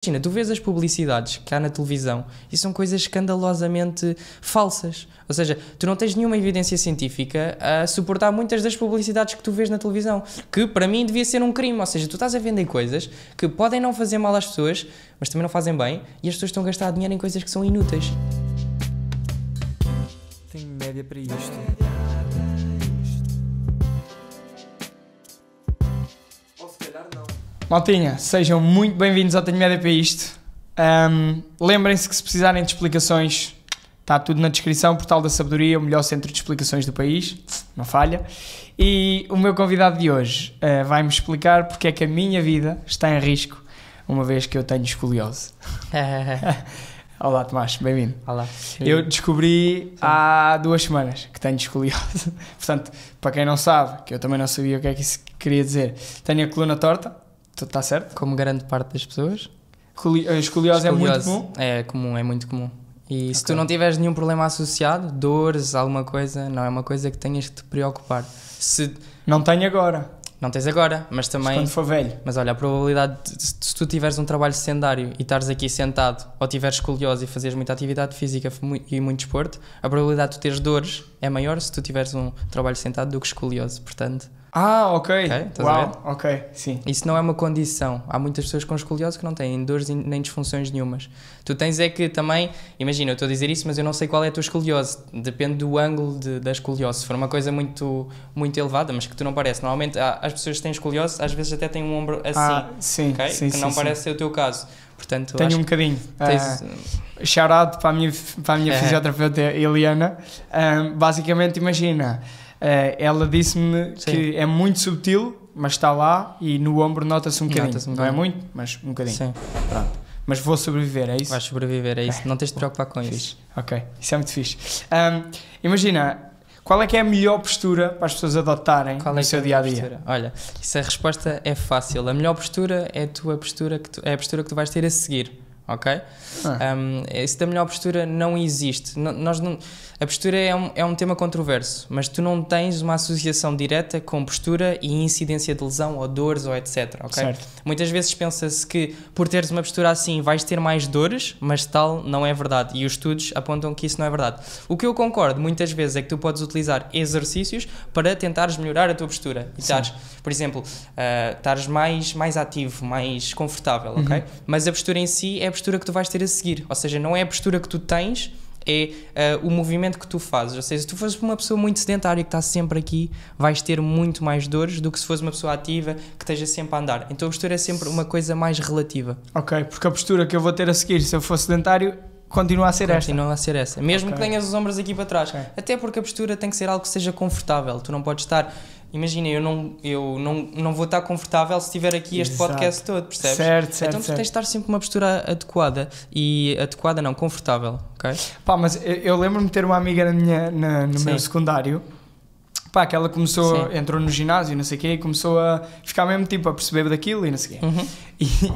Imagina, tu vês as publicidades que há na televisão e são coisas escandalosamente falsas. Ou seja, tu não tens nenhuma evidência científica a suportar muitas das publicidades que tu vês na televisão, que para mim devia ser um crime. Ou seja, tu estás a vender coisas que podem não fazer mal às pessoas, mas também não fazem bem, e as pessoas estão a gastar dinheiro em coisas que são inúteis. Tenho média para isto. Maltinha, sejam muito bem-vindos ao Tenho Média para isto. Lembrem-se que se precisarem de explicações, está tudo na descrição, Portal da Sabedoria, o melhor centro de explicações do país, não falha. E o meu convidado de hoje vai-me explicar porque é que a minha vida está em risco, uma vez que eu tenho escoliose. Olá Tomás, bem-vindo. Olá. Eu descobri há 2 semanas que tenho escoliose. Portanto, para quem não sabe, que eu também não sabia o que é que isso queria dizer, tenho a coluna torta. Está certo? Como grande parte das pessoas. A escoliose é muito comum? É comum, é muito comum. E se tu não tiveres nenhum problema associado, dores, alguma coisa, não é uma coisa que tenhas que te preocupar. Se não tenho agora. Não tens agora, mas também... Quando for velho. Mas olha, a probabilidade de, se tu tiveres um trabalho sedentário e estares aqui sentado, ou tiveres escoliose e fazeres muita atividade física e muito desporto, a probabilidade de tu teres dores é maior se tu tiveres um trabalho sentado do que escoliose, portanto... Ok. Estás a ver? Ok, sim. Isso não é uma condição. Há muitas pessoas com escoliose que não têm dores nem disfunções nenhumas. Tu tens é que também... Imagina, eu estou a dizer isso, mas eu não sei qual é a tua escoliose. Depende do ângulo da escoliose. Se for uma coisa muito elevada, mas que tu não parece. Normalmente, as pessoas que têm escoliose, às vezes até têm um ombro assim. Sim, okay? sim, que não sim, parece ser o teu caso. Portanto, tenho um bocadinho. Shout out para a minha fisioterapeuta Eliana. Basicamente, imagina... ela disse-me que é muito subtil, mas está lá e no ombro nota-se um bocadinho. Não é muito, mas um bocadinho. Sim. Pronto. Mas vou sobreviver, é isso? Vais sobreviver, é isso. Não tens de te preocupar com isso. Ok, isso é muito fixe. Imagina, qual é que é a melhor postura para as pessoas adotarem no seu dia-a-dia? Olha, a resposta é fácil. A melhor postura é a tua postura, é a postura que tu vais ter a seguir. Ok? Isso da melhor postura não existe. A postura é um tema controverso, mas tu não tens uma associação direta com postura e incidência de lesão ou dores ou etc. Okay? Certo. Muitas vezes pensa-se que por teres uma postura assim vais ter mais dores, mas tal não é verdade. E os estudos apontam que isso não é verdade. O que eu concordo muitas vezes é que tu podes utilizar exercícios para tentares melhorar a tua postura. E estares, por exemplo, estares mais ativo, mais confortável, ok? Mas a postura em si é a postura que tu vais ter a seguir. Ou seja, não é a postura que tu tens, é o movimento que tu fazes. Ou seja, se tu fores uma pessoa muito sedentária que está sempre aqui, vais ter muito mais dores do que se fores uma pessoa ativa que esteja sempre a andar. Então a postura é sempre uma coisa mais relativa. Ok, porque a postura que eu vou ter a seguir se eu for sedentário continua a ser esta. Continua a ser essa. Mesmo que tenhas os ombros aqui para trás. Até porque a postura tem que ser algo que seja confortável. Tu não podes estar... Imagina, eu não vou estar confortável se estiver aqui este podcast todo, percebes? Certo. Então tu tens de estar sempre com uma postura adequada. E adequada não, confortável, ok? Pá, mas eu lembro-me de ter uma amiga no meu secundário, pá, que ela entrou no ginásio e não sei o quê, e começou a ficar mesmo tipo a perceber daquilo e não sei o quê.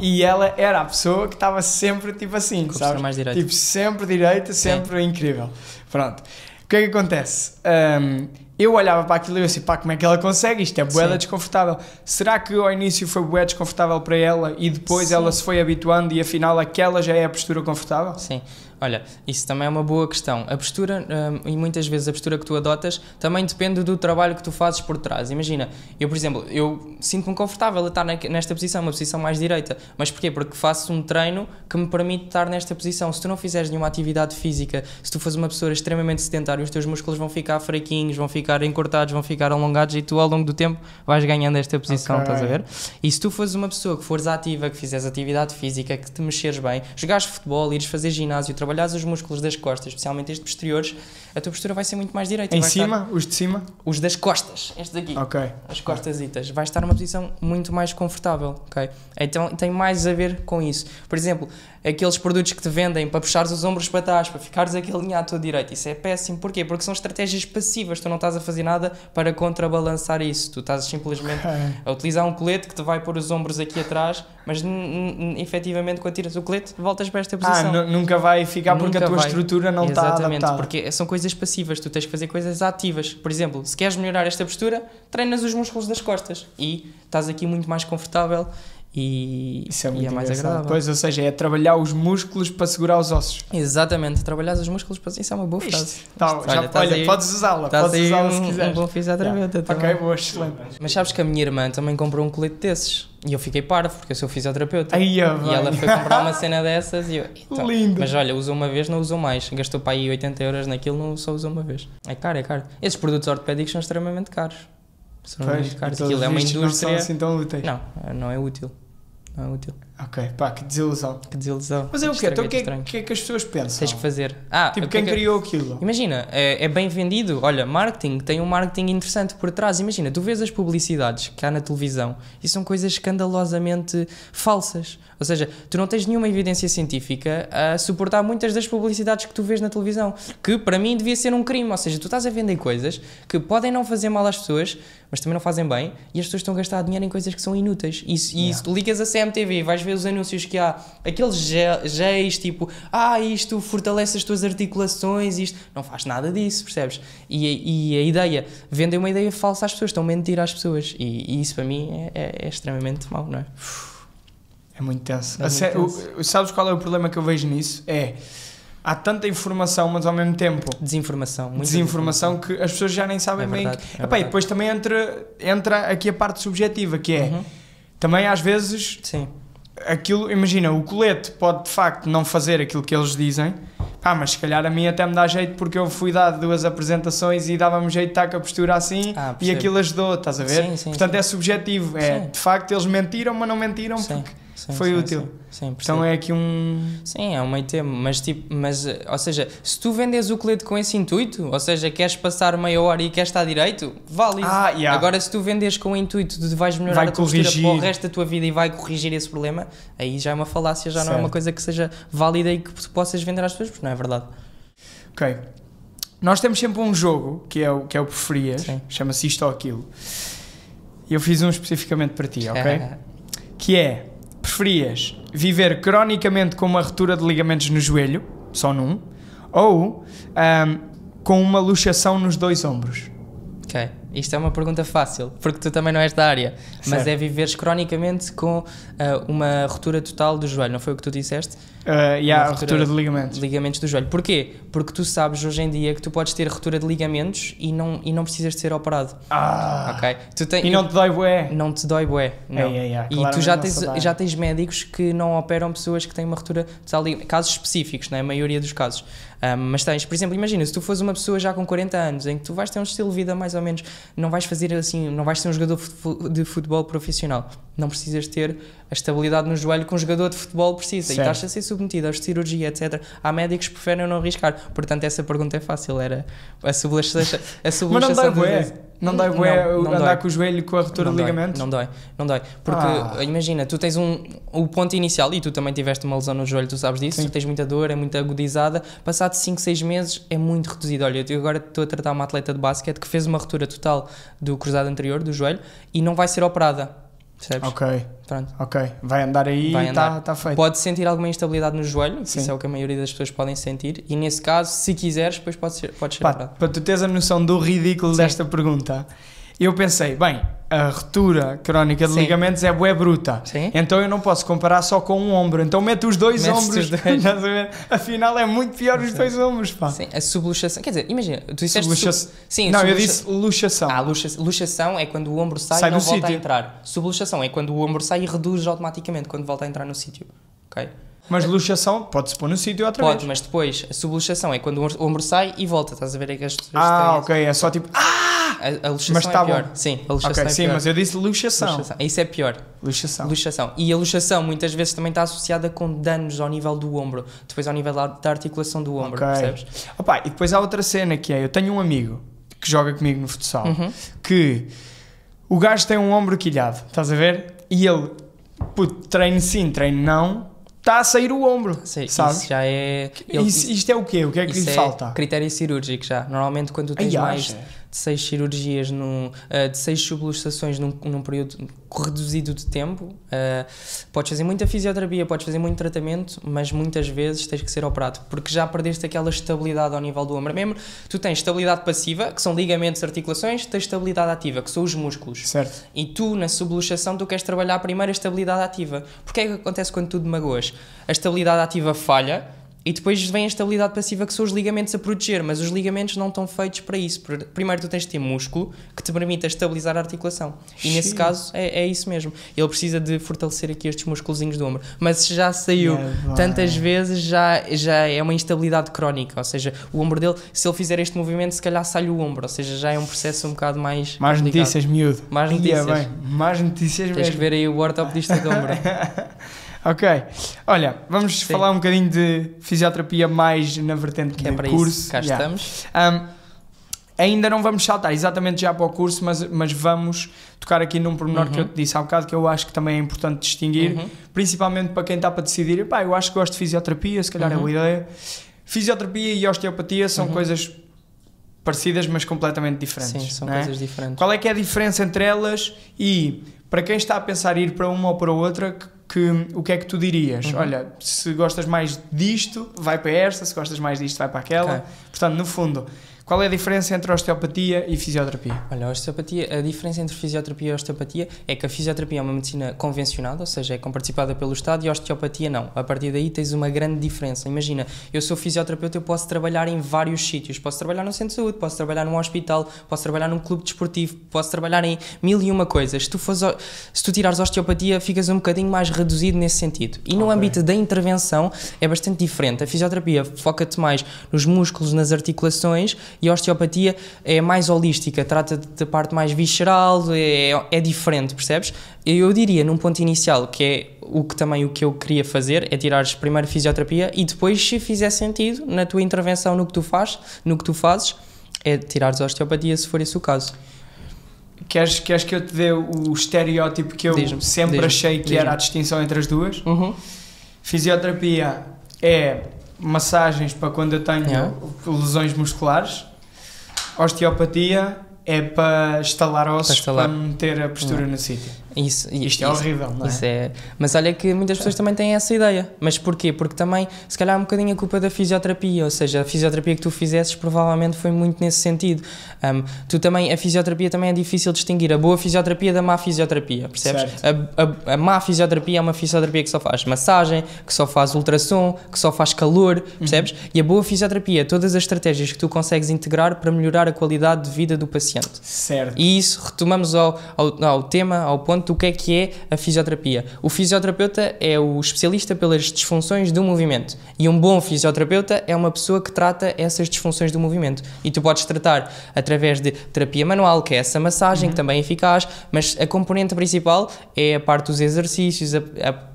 E ela era a pessoa que estava sempre tipo assim, com sabes? Mais direita. Tipo, sempre direita, sempre incrível. Pronto. O que é que acontece? Eu olhava para aquilo e eu assim, pá, como é que ela consegue? Isto é bué desconfortável. Será que ao início foi bué desconfortável para ela e depois ela se foi habituando e afinal aquela já é a postura confortável? Sim. Olha, isso também é uma boa questão. A postura, e muitas vezes a postura que tu adotas, também depende do trabalho que tu fazes por trás. Imagina, eu, por exemplo, eu sinto-me confortável a estar nesta posição, uma posição mais direita. Mas porquê? Porque faço um treino que me permite estar nesta posição. Se tu não fizeres nenhuma atividade física, se tu fores uma pessoa extremamente sedentária, os teus músculos vão ficar fraquinhos, vão ficar encurtados, vão ficar alongados e tu, ao longo do tempo, vais ganhando esta posição, estás a ver? E se tu fores uma pessoa que fores ativa, que fizeres atividade física, que te mexeres bem, jogares futebol, ires fazer ginásio, trabalhares os músculos das costas, especialmente estes posteriores, a tua postura vai ser muito mais direita. Em cima? Os de cima? Os das costas, estes aqui. Ok. As costasitas. Vais estar numa posição muito mais confortável, ok? Então tem mais a ver com isso. Por exemplo, aqueles produtos que te vendem para puxares os ombros para trás, para ficares aqui alinhado à tua direita, isso é péssimo. Porquê? Porque são estratégias passivas, tu não estás a fazer nada para contrabalançar isso, tu estás simplesmente a utilizar um colete que te vai pôr os ombros aqui atrás, mas efetivamente quando tiras o colete, voltas para esta posição. Nunca vai ficar porque a tua estrutura não está adaptada. Exatamente, porque são coisas passivas, tu tens que fazer coisas ativas. Por exemplo, se queres melhorar esta postura, treinas os músculos das costas e estás aqui muito mais confortável e, Isso é e muito é mais engraçado. agradável. Pois, ou seja, é trabalhar os músculos para segurar os ossos. Exatamente, trabalhar os músculos, isso é uma boa frase. Tá, Isto, já, estás olha, aí- podes usá-la, Estás podes aí usá-la se um quiseres. bom fisioterapeuta também. Ok, boa, excelente. Mas sabes que a minha irmã também comprou um colete desses e eu fiquei parvo porque eu sou fisioterapeuta. Aí, E ela foi comprar uma cena dessas e eu... então, Lindo. mas olha, usou uma vez, não usou mais. Gastou para aí 80€ naquilo, não só usou uma vez. É caro, é caro. Esses produtos ortopédicos são extremamente caros. São Pois, muito caros. e pelos Aquilo é uma vistos indústria... Não são assim tão úteis. Não é útil. Não é útil. Ok, pá, que desilusão. Que desilusão. Mas é o quê? Então o que Estranho. é que as pessoas pensam? Tens que fazer. Tipo, o que é quem que- criou aquilo? Imagina, é bem vendido. Olha, marketing, tem um marketing interessante por trás. Imagina, tu vês as publicidades que há na televisão e são coisas escandalosamente falsas. Ou seja, tu não tens nenhuma evidência científica a suportar muitas das publicidades que tu vês na televisão. Que para mim devia ser um crime. Ou seja, tu estás a vender coisas que podem não fazer mal às pessoas, mas também não fazem bem, e as pessoas estão a gastar dinheiro em coisas que são inúteis. E se tu ligas a CMTV e vais ver os anúncios que há, aqueles géis tipo, isto fortalece as tuas articulações, isto não faz nada disso, percebes? E a ideia, vendem uma ideia falsa às pessoas, estão a mentir às pessoas, e isso para mim é extremamente mau, não é? É muito tenso. É muito tenso. Sabes qual é o problema que eu vejo nisso? Há tanta informação, mas ao mesmo tempo Desinformação. Muita desinformação que as pessoas já nem sabem É bem. verdade, é Epá, e verdade. depois também entra aqui a parte subjetiva, que é também às vezes Sim, aquilo, imagina, o colete pode de facto não fazer aquilo que eles dizem, mas se calhar a mim até me dá jeito porque eu fui dado 2 apresentações e dava-me jeito de estar com a postura assim e percebo. aquilo ajudou, estás a ver? Sim, Portanto sim. é subjetivo, Sim. de facto eles mentiram, mas não mentiram porque foi útil. Sim, Então percebo. é aqui um... Sim, é um meio termo, ou seja, se tu vendes o colete com esse intuito, ou seja, queres passar meia hora e queres estar direito, válido. Agora, se tu vendes com o intuito de vais melhorar Vai a tua postura corrigir. para o resto da tua vida e vai corrigir esse problema, aí já é uma falácia, já não é Certo. uma coisa que seja válida e que tu possas vender às pessoas, porque não é verdade. Ok. Nós temos sempre um jogo, que é o preferias, Sim. chama-se isto ou aquilo. E eu fiz um especificamente para ti, ok? Que é, preferias viver cronicamente com uma ruptura de ligamentos no joelho, só num, ou com uma luxação nos 2 ombros? Ok, isto é uma pergunta fácil, porque tu também não és da área, mas Certo. é viveres cronicamente com uma ruptura total do joelho, não foi o que tu disseste? E Uma a ruptura de ligamentos. Ligamentos do joelho. Porquê? Porque tu sabes hoje em dia que tu podes ter ruptura de ligamentos e não precisas de ser operado. Ok? E não te dói bué? Não te dói bué. Não. E tu claramente já não tens, se dói. já tens médicos que não operam pessoas que têm uma ruptura total de ligamentos. Casos específicos, não é? A maioria dos casos. Mas tens, por exemplo, imagina, se tu fores uma pessoa já com 40 anos, em que tu vais ter um estilo de vida mais ou menos, não vais fazer assim, não vais ser um jogador de futebol profissional. Não precisas ter a estabilidade no joelho que um jogador de futebol precisa. Certo. E estás a ser submetido a cirurgia, etc. Há médicos que preferem não arriscar. Portanto, essa pergunta é fácil. Era a subluxação. Mas não dói bué? Não dói bué Não andar dói. com o joelho com a ruptura de ligamentos? Não dói. Porque, imagina, tu tens o ponto inicial e tu também tiveste uma lesão no joelho, tu sabes disso, Sim. tu tens muita dor, é muito agudizada, passado 5, 6 meses é muito reduzido. Olha, eu agora estou a tratar uma atleta de basquete que fez uma ruptura total do cruzado anterior, do joelho, e não vai ser operada. Percebes? Pronto. Ok. Vai andar aí Vai e andar. está feito. Pode sentir alguma instabilidade no joelho, Sim. isso é o que a maioria das pessoas podem sentir, e nesse caso, se quiseres, depois podes ser operado. Para tu teres a noção do ridículo Sim. desta pergunta, eu pensei, bem, a ruptura crónica de Sim. ligamentos é bué bruta. Sim. Então eu não posso comparar só com um ombro. Então mete os 2 Metes ombros. os dois. Estás a ver? Afinal é muito pior os 2 ombros, pá. Sim, a subluxação, quer dizer, imagina, tu disseste... Subluxação. Sim, Não, eu subluxa- disse luxação. Luxação é quando o ombro sai Sai e não do volta a sítio. entrar. Subluxação é quando o ombro sai e reduz automaticamente quando volta a entrar no sítio. Ok? Mas luxação pode-se pôr no sítio outra Pode, vez. mas depois a subluxação é quando o ombro sai e volta. Estás a ver? É que as pessoas têm... Ok, é só tipo... A luxação Mas tá é pior. bom. Sim, a luxação Ok, é sim, pior. mas eu disse luxação. Luxação. Isso é pior. Luxação. E a luxação muitas vezes também está associada com danos ao nível do ombro. Depois ao nível da articulação do ombro, Ok. percebes? Opa, e depois há outra cena que é, eu tenho um amigo que joga comigo no futsal, Uhum. que o gajo tem um ombro quilhado, estás a ver? E ele, puto, treino sim, treino não, está a sair o ombro, Sei, sabes? isso já é... Isto é o quê? O que é que Isso lhe é falta? critério cirúrgico já. Normalmente quando tu tens Ai, mais acha? de 6 cirurgias, de 6 subluxações num período reduzido de tempo. Podes fazer muita fisioterapia, podes fazer muito tratamento, mas muitas vezes tens que ser operado, porque já perdeste aquela estabilidade ao nível do ombro. Mesmo tu tens estabilidade passiva, que são ligamentos e articulações, tens estabilidade ativa, que são os músculos. Certo. E tu, na subluxação, tu queres trabalhar primeiro a estabilidade ativa. Porque é que acontece quando tu te magoas? A estabilidade ativa falha, e depois vem a estabilidade passiva, que são os ligamentos a proteger, mas os ligamentos não estão feitos para isso. Primeiro tu tens de ter músculo que te permita estabilizar a articulação. E nesse caso é isso mesmo. Ele precisa de fortalecer aqui estes músculozinhos do ombro. Mas já saiu tantas vezes, já é uma instabilidade crónica. Ou seja, o ombro dele, se ele fizer este movimento, se calhar sai o ombro. Ou seja, já é um processo um bocado mais Mais complicado. notícias, miúdo. Mais notícias. Bem. Mais notícias mesmo. Tens que ver aí o ortopedista de ombro. Ok, olha, vamos falar um bocadinho de fisioterapia mais na vertente Que é para curso. isso, cá estamos. Ainda não vamos saltar exatamente já para o curso, mas vamos tocar aqui num pormenor que eu te disse há bocado, que eu acho que também é importante distinguir, principalmente para quem está para decidir, pá, eu acho que gosto de fisioterapia, se calhar é boa ideia. Fisioterapia e osteopatia são coisas parecidas, mas completamente diferentes. Sim, são coisas diferentes. Qual é que é a diferença entre elas e, para quem está a pensar ir para uma ou para outra, o que é que tu dirias? Olha, se gostas mais disto, vai para esta, se gostas mais disto, vai para aquela. Okay. Portanto, no fundo, qual é a diferença entre osteopatia e fisioterapia? Olha, a diferença entre fisioterapia e osteopatia é que a fisioterapia é uma medicina convencionada, ou seja, é comparticipada pelo Estado, e a osteopatia não. A partir daí tens uma grande diferença. Imagina, eu sou fisioterapeuta, eu posso trabalhar em vários sítios. Posso trabalhar no centro de saúde, posso trabalhar num hospital, posso trabalhar num clube desportivo, posso trabalhar em 1001 coisas. Se tu tirares a osteopatia, ficas um bocadinho mais reduzido nesse sentido. E no âmbito da intervenção é bastante diferente. A fisioterapia foca-te mais nos músculos, nas articulações, e a osteopatia é mais holística, trata da parte mais visceral, é diferente, percebes? Eu diria, num ponto inicial, que é o que eu queria fazer, é tirares primeiro fisioterapia e depois, se fizer sentido, na tua intervenção, no que tu fazes, é tirares a osteopatia, se for esse o caso. Queres que eu te dê o estereótipo que eu sempre achei que era a distinção entre as duas? Fisioterapia é massagens para quando eu tenho lesões musculares. Osteopatia é para estalar ossos, para meter a postura no sítio. Isto é horrível, não é? Mas olha que muitas pessoas também têm essa ideia. Mas porquê? Porque também, se calhar, é um bocadinho a culpa da fisioterapia. Ou seja, a fisioterapia que tu fizesses provavelmente foi muito nesse sentido. A fisioterapia também é difícil distinguir a boa fisioterapia da má fisioterapia, percebes? A má fisioterapia é uma fisioterapia que só faz massagem, que só faz ultrassom, que só faz calor, percebes? E a boa fisioterapia é todas as estratégias que tu consegues integrar para melhorar a qualidade de vida do paciente. Certo. E isso, retomamos ao tema, ao ponto do que é a fisioterapia. O fisioterapeuta é o especialista pelas disfunções do movimento, e um bom fisioterapeuta é uma pessoa que trata essas disfunções do movimento, e tu podes tratar através de terapia manual, que é essa massagem, que também é eficaz, mas a componente principal é a parte dos exercícios,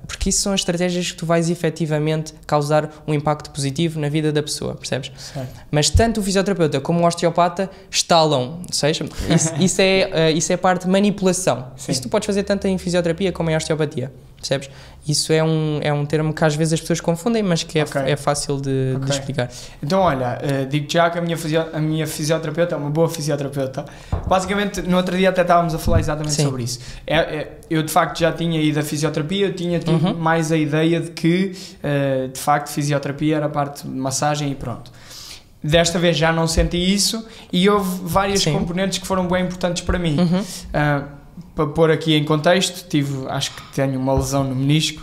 porque isso são as estratégias que tu vais efetivamente causar um impacto positivo na vida da pessoa, percebes? Certo. Mas tanto o fisioterapeuta como o osteopata estalam, ou seja, isso é a parte de manipulação. Sim. Isso tu podes fazer tanto em fisioterapia como em osteopatia, percebes? Isso é um termo que às vezes as pessoas confundem, mas que é fácil de explicar. Então, olha, digo já que a minha fisioterapeuta é uma boa fisioterapeuta. Basicamente, no outro dia até estávamos a falar exatamente sobre isso. Eu, de facto, já tinha ido à fisioterapia, eu tinha tido mais a ideia de que, de facto, fisioterapia era a parte de massagem e pronto. Desta vez já não senti isso, e houve várias componentes que foram bem importantes para mim. Para pôr aqui em contexto, acho que tenho uma lesão no menisco.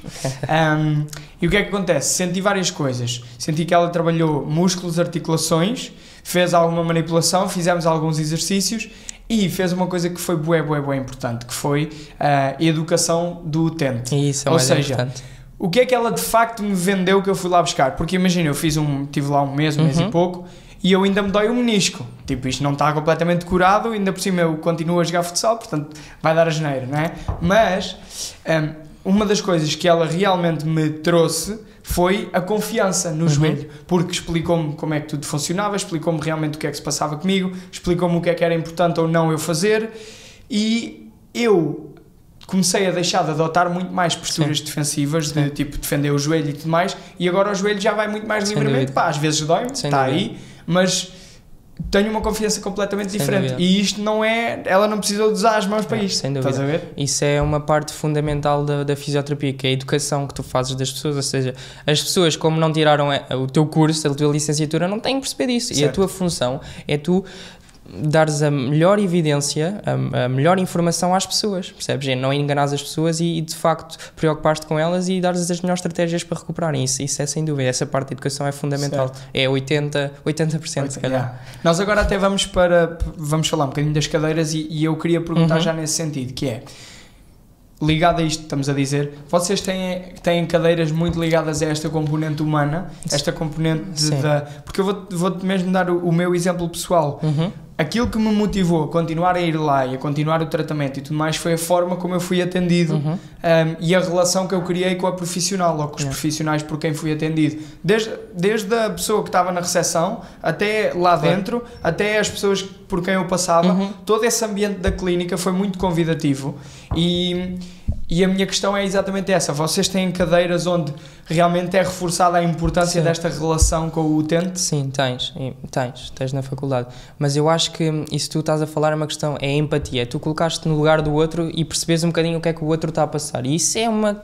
E o que é que acontece? Senti várias coisas. Senti que ela trabalhou músculos, articulações, fez alguma manipulação, fizemos alguns exercícios e fez uma coisa que foi bué importante, que foi a educação do utente. Isso é mais importante. O que é que ela de facto me vendeu que eu fui lá buscar? Porque imagina, eu tive lá um mês e pouco, e eu ainda me dói o menisco. Tipo, isto não está completamente curado, ainda por cima eu continuo a jogar futsal, portanto vai dar a geneira, não é? Mas uma das coisas que ela realmente me trouxe foi a confiança no joelho, porque explicou-me como é que tudo funcionava, explicou-me realmente o que é que se passava comigo, explicou-me o que era importante ou não eu fazer, e eu comecei a deixar de adotar muito mais posturas defensivas, de tipo defender o joelho e tudo mais, e agora o joelho já vai muito mais livremente. Pá, às vezes dói-me, está aí, mas tenho uma confiança completamente Sem diferente. dúvida. E isto não é... Ela não precisou de usar as mãos para isto. Sem dúvida. Estás a ver? Isso é uma parte fundamental da fisioterapia, que é a educação que tu fazes das pessoas, ou seja, as pessoas, como não tiraram o teu curso, a tua licenciatura, não têm que perceber isso. E a Certo. tua função é tu dares a melhor evidência, a melhor informação às pessoas, percebes? É não enganares as pessoas e de facto preocupar-te com elas e dares as melhores estratégias para recuperarem. Isso é sem dúvida, essa parte da educação é fundamental. Certo. É 80% se calhar. Yeah. Nós agora até vamos falar um bocadinho das cadeiras e eu queria perguntar já nesse sentido, que é, ligado a isto que estamos a dizer, vocês têm cadeiras muito ligadas a esta componente humana, esta componente Sim. porque eu vou-te mesmo dar o meu exemplo pessoal. Aquilo que me motivou a continuar a ir lá e a continuar o tratamento e tudo mais foi a forma como eu fui atendido e a relação que eu criei com a profissional ou com os profissionais por quem fui atendido. Desde a pessoa que estava na recepção até lá dentro, até as pessoas por quem eu passava, todo esse ambiente da clínica foi muito convidativo e a minha questão é exatamente essa. Vocês têm cadeiras onde realmente é reforçada a importância desta relação com o utente? Sim, tens na faculdade. Mas eu acho que isso que tu estás a falar é uma questão, é empatia. Tu colocaste-te no lugar do outro e percebes um bocadinho o que é que o outro está a passar. E isso é uma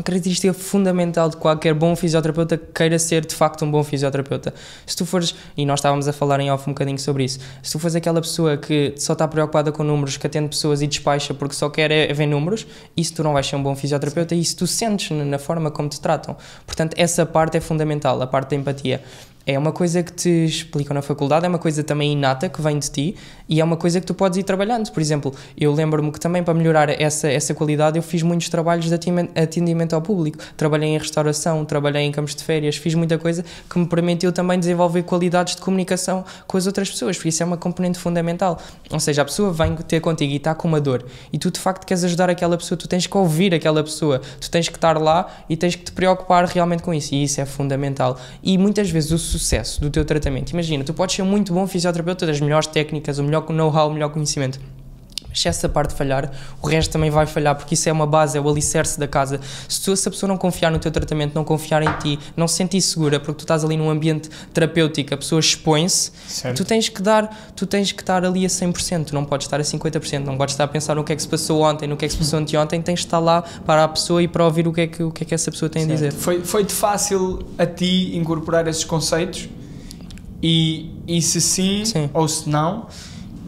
característica fundamental de qualquer bom fisioterapeuta que queira ser de facto um bom fisioterapeuta. Se tu fores, e nós estávamos a falar em off um bocadinho sobre isso, se tu fores aquela pessoa que só está preocupada com números, que atende pessoas e despacha porque só quer é ver números, isso tu não vais ser um bom fisioterapeuta e isso tu sentes na forma como te tratam. Portanto, essa parte é fundamental, a parte da empatia. É uma coisa que te explicam na faculdade, é uma coisa também inata que vem de ti e é uma coisa que tu podes ir trabalhando. Por exemplo, eu lembro-me que também para melhorar essa qualidade eu fiz muitos trabalhos de atendimento ao público. Trabalhei em restauração, trabalhei em campos de férias, fiz muita coisa que me permitiu também desenvolver qualidades de comunicação com as outras pessoas, porque isso é uma componente fundamental. Ou seja, a pessoa vem ter contigo e está com uma dor e tu de facto queres ajudar aquela pessoa, tu tens que ouvir aquela pessoa, tu tens que estar lá e tens que te preocupar realmente com isso e isso é fundamental. E muitas vezes o sucesso do teu tratamento, imagina, tu podes ser muito bom fisioterapeuta, das melhores técnicas, o melhor know-how, o melhor conhecimento, mas se essa parte falhar, o resto também vai falhar, porque isso é uma base, é o alicerce da casa. Se a pessoa não confiar no teu tratamento, não confiar em ti, não se sentir segura, porque tu estás ali num ambiente terapêutico, a pessoa expõe-se, tu tens que estar ali a 100%, tu não podes estar a 50%, não podes estar a pensar no que é que se passou ontem, no que é que se passou anteontem, tens de estar lá para a pessoa e para ouvir o que é que essa pessoa tem a dizer. Foi-te fácil a ti incorporar esses conceitos? E se sim, ou se não,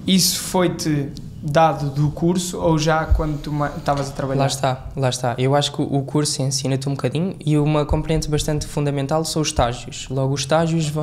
isso foi-te dado do curso ou já quando tu estavas a trabalhar? Lá está. Eu acho que o curso ensina-te um bocadinho e uma componente bastante fundamental são os estágios. Logo, os estágios,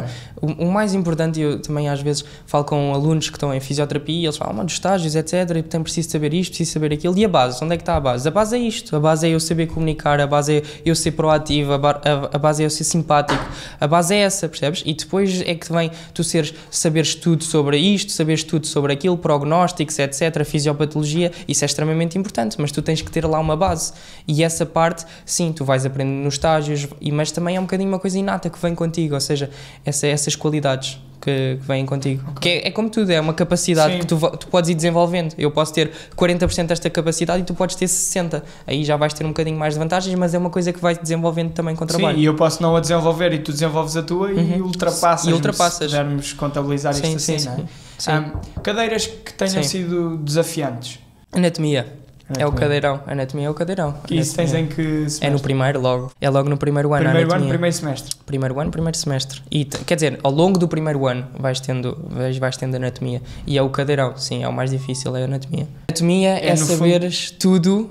o mais importante, eu também às vezes falo com alunos que estão em fisioterapia e eles falam, dos estágios, etc, e tem preciso saber isto, preciso saber aquilo. E a base? Onde é que está a base? A base é isto. A base é eu saber comunicar, a base é eu ser proativo, a base é eu ser simpático. A base é essa, percebes? E depois é que vem tu saberes tudo sobre isto, saberes tudo sobre aquilo, prognósticos, etc, a fisiopatologia, isso é extremamente importante, mas tu tens que ter lá uma base e essa parte, sim, tu vais aprendendo nos estágios, mas também é um bocadinho uma coisa inata que vem contigo, ou seja, essas qualidades que vêm contigo, que é como tudo, é uma capacidade que tu podes ir desenvolvendo. Eu posso ter 40% desta capacidade e tu podes ter 60%, aí já vais ter um bocadinho mais de vantagens, mas é uma coisa que vais desenvolvendo também com o trabalho. Sim, e eu posso não a desenvolver e tu desenvolves a tua e ultrapassas se pudermos contabilizar isto assim, não é? Cadeiras que tenham sido desafiantes? Anatomia. É o cadeirão. Anatomia é o cadeirão. E isso tens em que semestre? É no primeiro logo. É logo no primeiro ano. Primeiro ano, primeiro semestre? Primeiro ano, primeiro semestre. E, quer dizer, ao longo do primeiro ano vais tendo anatomia. E é o cadeirão, sim, é o mais difícil, é a anatomia. Anatomia é saberes tudo,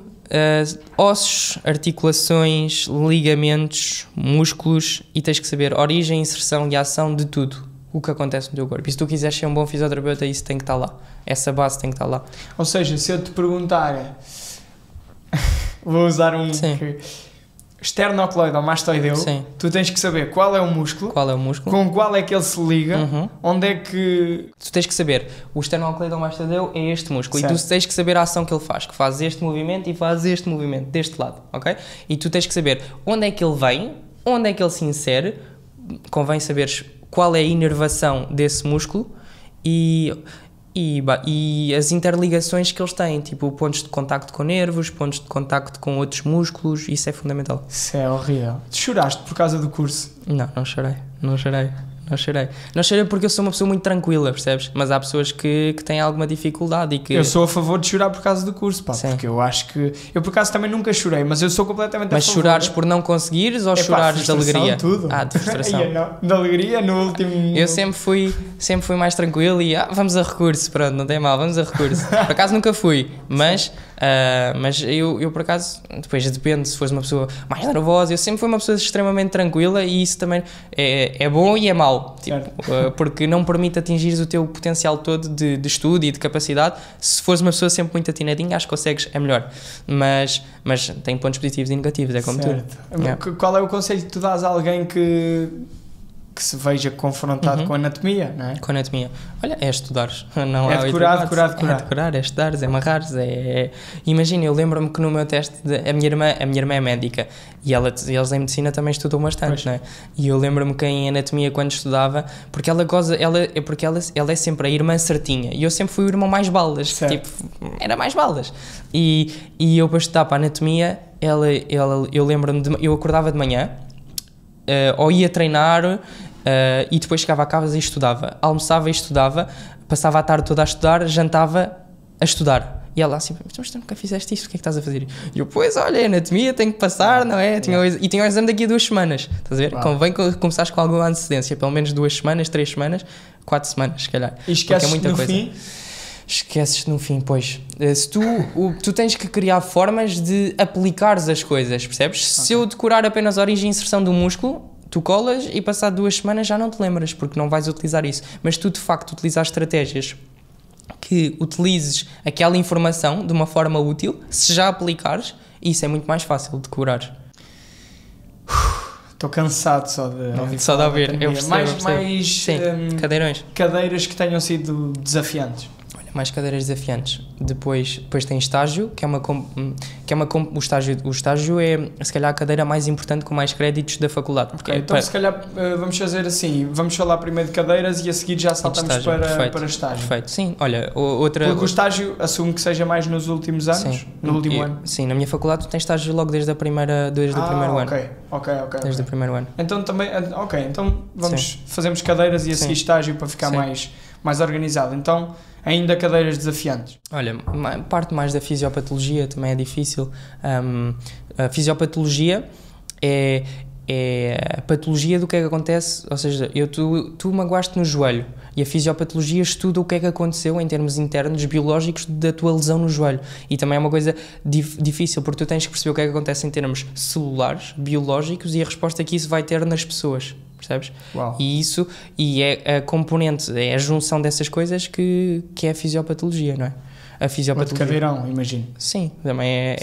ossos, articulações, ligamentos, músculos e tens que saber origem, inserção e ação de tudo o que acontece no teu corpo. E se tu quiseres ser um bom fisioterapeuta, isso tem que estar lá. Essa base tem que estar lá. Ou seja, se eu te perguntar, vou usar esternocleidomastoideu, tu tens que saber qual é o músculo, com qual é que ele se liga, onde é que... Tu tens que saber, o esternocleidomastoideu é este músculo, e tu tens que saber a ação que ele faz, que faz este movimento e faz este movimento, deste lado, ok? E tu tens que saber onde é que ele vem, onde é que ele se insere, convém saberes qual é a inervação desse músculo e as interligações que eles têm, tipo pontos de contacto com nervos, pontos de contacto com outros músculos, isso é fundamental. Isso é horrível. Tu choraste por causa do curso? Não chorei. Não chorei porque eu sou uma pessoa muito tranquila, percebes? Mas há pessoas que têm alguma dificuldade e que... Eu sou a favor de chorar por causa do curso, pá, Sim. porque eu acho que... Eu por acaso também nunca chorei, mas eu sou completamente Mas a favor. chorares por não conseguires ou chorares de frustração, alegria? tudo. Ah, de frustração. De alegria no último... Eu sempre fui mais tranquilo e vamos a recurso, pronto, não tem mal, vamos a recurso. Por acaso nunca fui, mas eu por acaso, depois depende se fores uma pessoa mais nervosa, eu sempre fui uma pessoa extremamente tranquila e isso também é bom e é mau, tipo, porque não permite atingires o teu potencial todo de estudo e de capacidade. Se fores uma pessoa sempre muito atinadinha, acho que consegues, é melhor, mas tem pontos positivos e negativos, é como tudo. Qual é o conselho que tu dás a alguém que se veja confrontado com anatomia, não é? Com anatomia. Olha, é estudares. Não É decorar. É decorar, é estudares, é amarrares. Imagina, eu lembro-me que no meu teste, a minha irmã é médica e eles em medicina também estudam bastante, não é? E eu lembro-me que em anatomia, quando estudava, porque ela é sempre a irmã certinha e eu sempre fui o irmão mais balas, tipo, era mais balas. E eu para estudar para a anatomia, eu lembro-me, eu acordava de manhã, ou ia treinar, e depois chegava a casa e estudava, almoçava e estudava, passava a tarde toda a estudar, jantava a estudar. E ela assim, mas tu nunca fizeste isto, o que é que estás a fazer? E eu, pois olha, anatomia tenho que passar, não é? E tinha o exame daqui a 2 semanas, estás a ver? Convém começares com alguma antecedência, pelo menos 2 semanas, 3 semanas, 4 semanas, se calhar. E esqueces muita coisa. Fim? Esqueces no fim, pois. Se tu tens que criar formas de aplicares as coisas, percebes? Se eu decorar apenas a origem e inserção do músculo, tu colas e passado 2 semanas já não te lembras, porque não vais utilizar isso. Mas tu, de facto, utilizar estratégias que utilizes aquela informação de uma forma útil, se já aplicares, isso é muito mais fácil de decorar. Estou cansado só de ouvir. Só de ouvir, eu percebo. Mais sim, cadeirões. Cadeiras que tenham sido desafiantes. Mais cadeiras desafiantes. Depois tem estágio, o estágio é se calhar a cadeira mais importante com mais créditos da faculdade. Então se calhar vamos fazer assim, vamos falar primeiro de cadeiras e a seguir já saltamos para estágio. Perfeito, sim, olha, outra... Porque o estágio assumo que seja mais nos últimos anos, no último ano. Sim, na minha faculdade tu tens estágio logo desde o primeiro ano. Desde o primeiro ano. Então também, então fazemos cadeiras e a seguir estágio para ficar mais organizado. Então, ainda cadeiras desafiantes. Olha, parte mais da fisiopatologia também é difícil. A fisiopatologia é a patologia do que é que acontece, ou seja, tu magoaste no joelho e a fisiopatologia estuda o que é que aconteceu em termos internos biológicos da tua lesão no joelho, e também é uma coisa difícil porque tu tens que perceber o que é que acontece em termos celulares, biológicos e a resposta que isso vai ter nas pessoas, percebes? Uau. E é a componente, é a junção dessas coisas que é a fisiopatologia, não é? A fisiopatologia. Outro cadeirão, imagino. Sim, também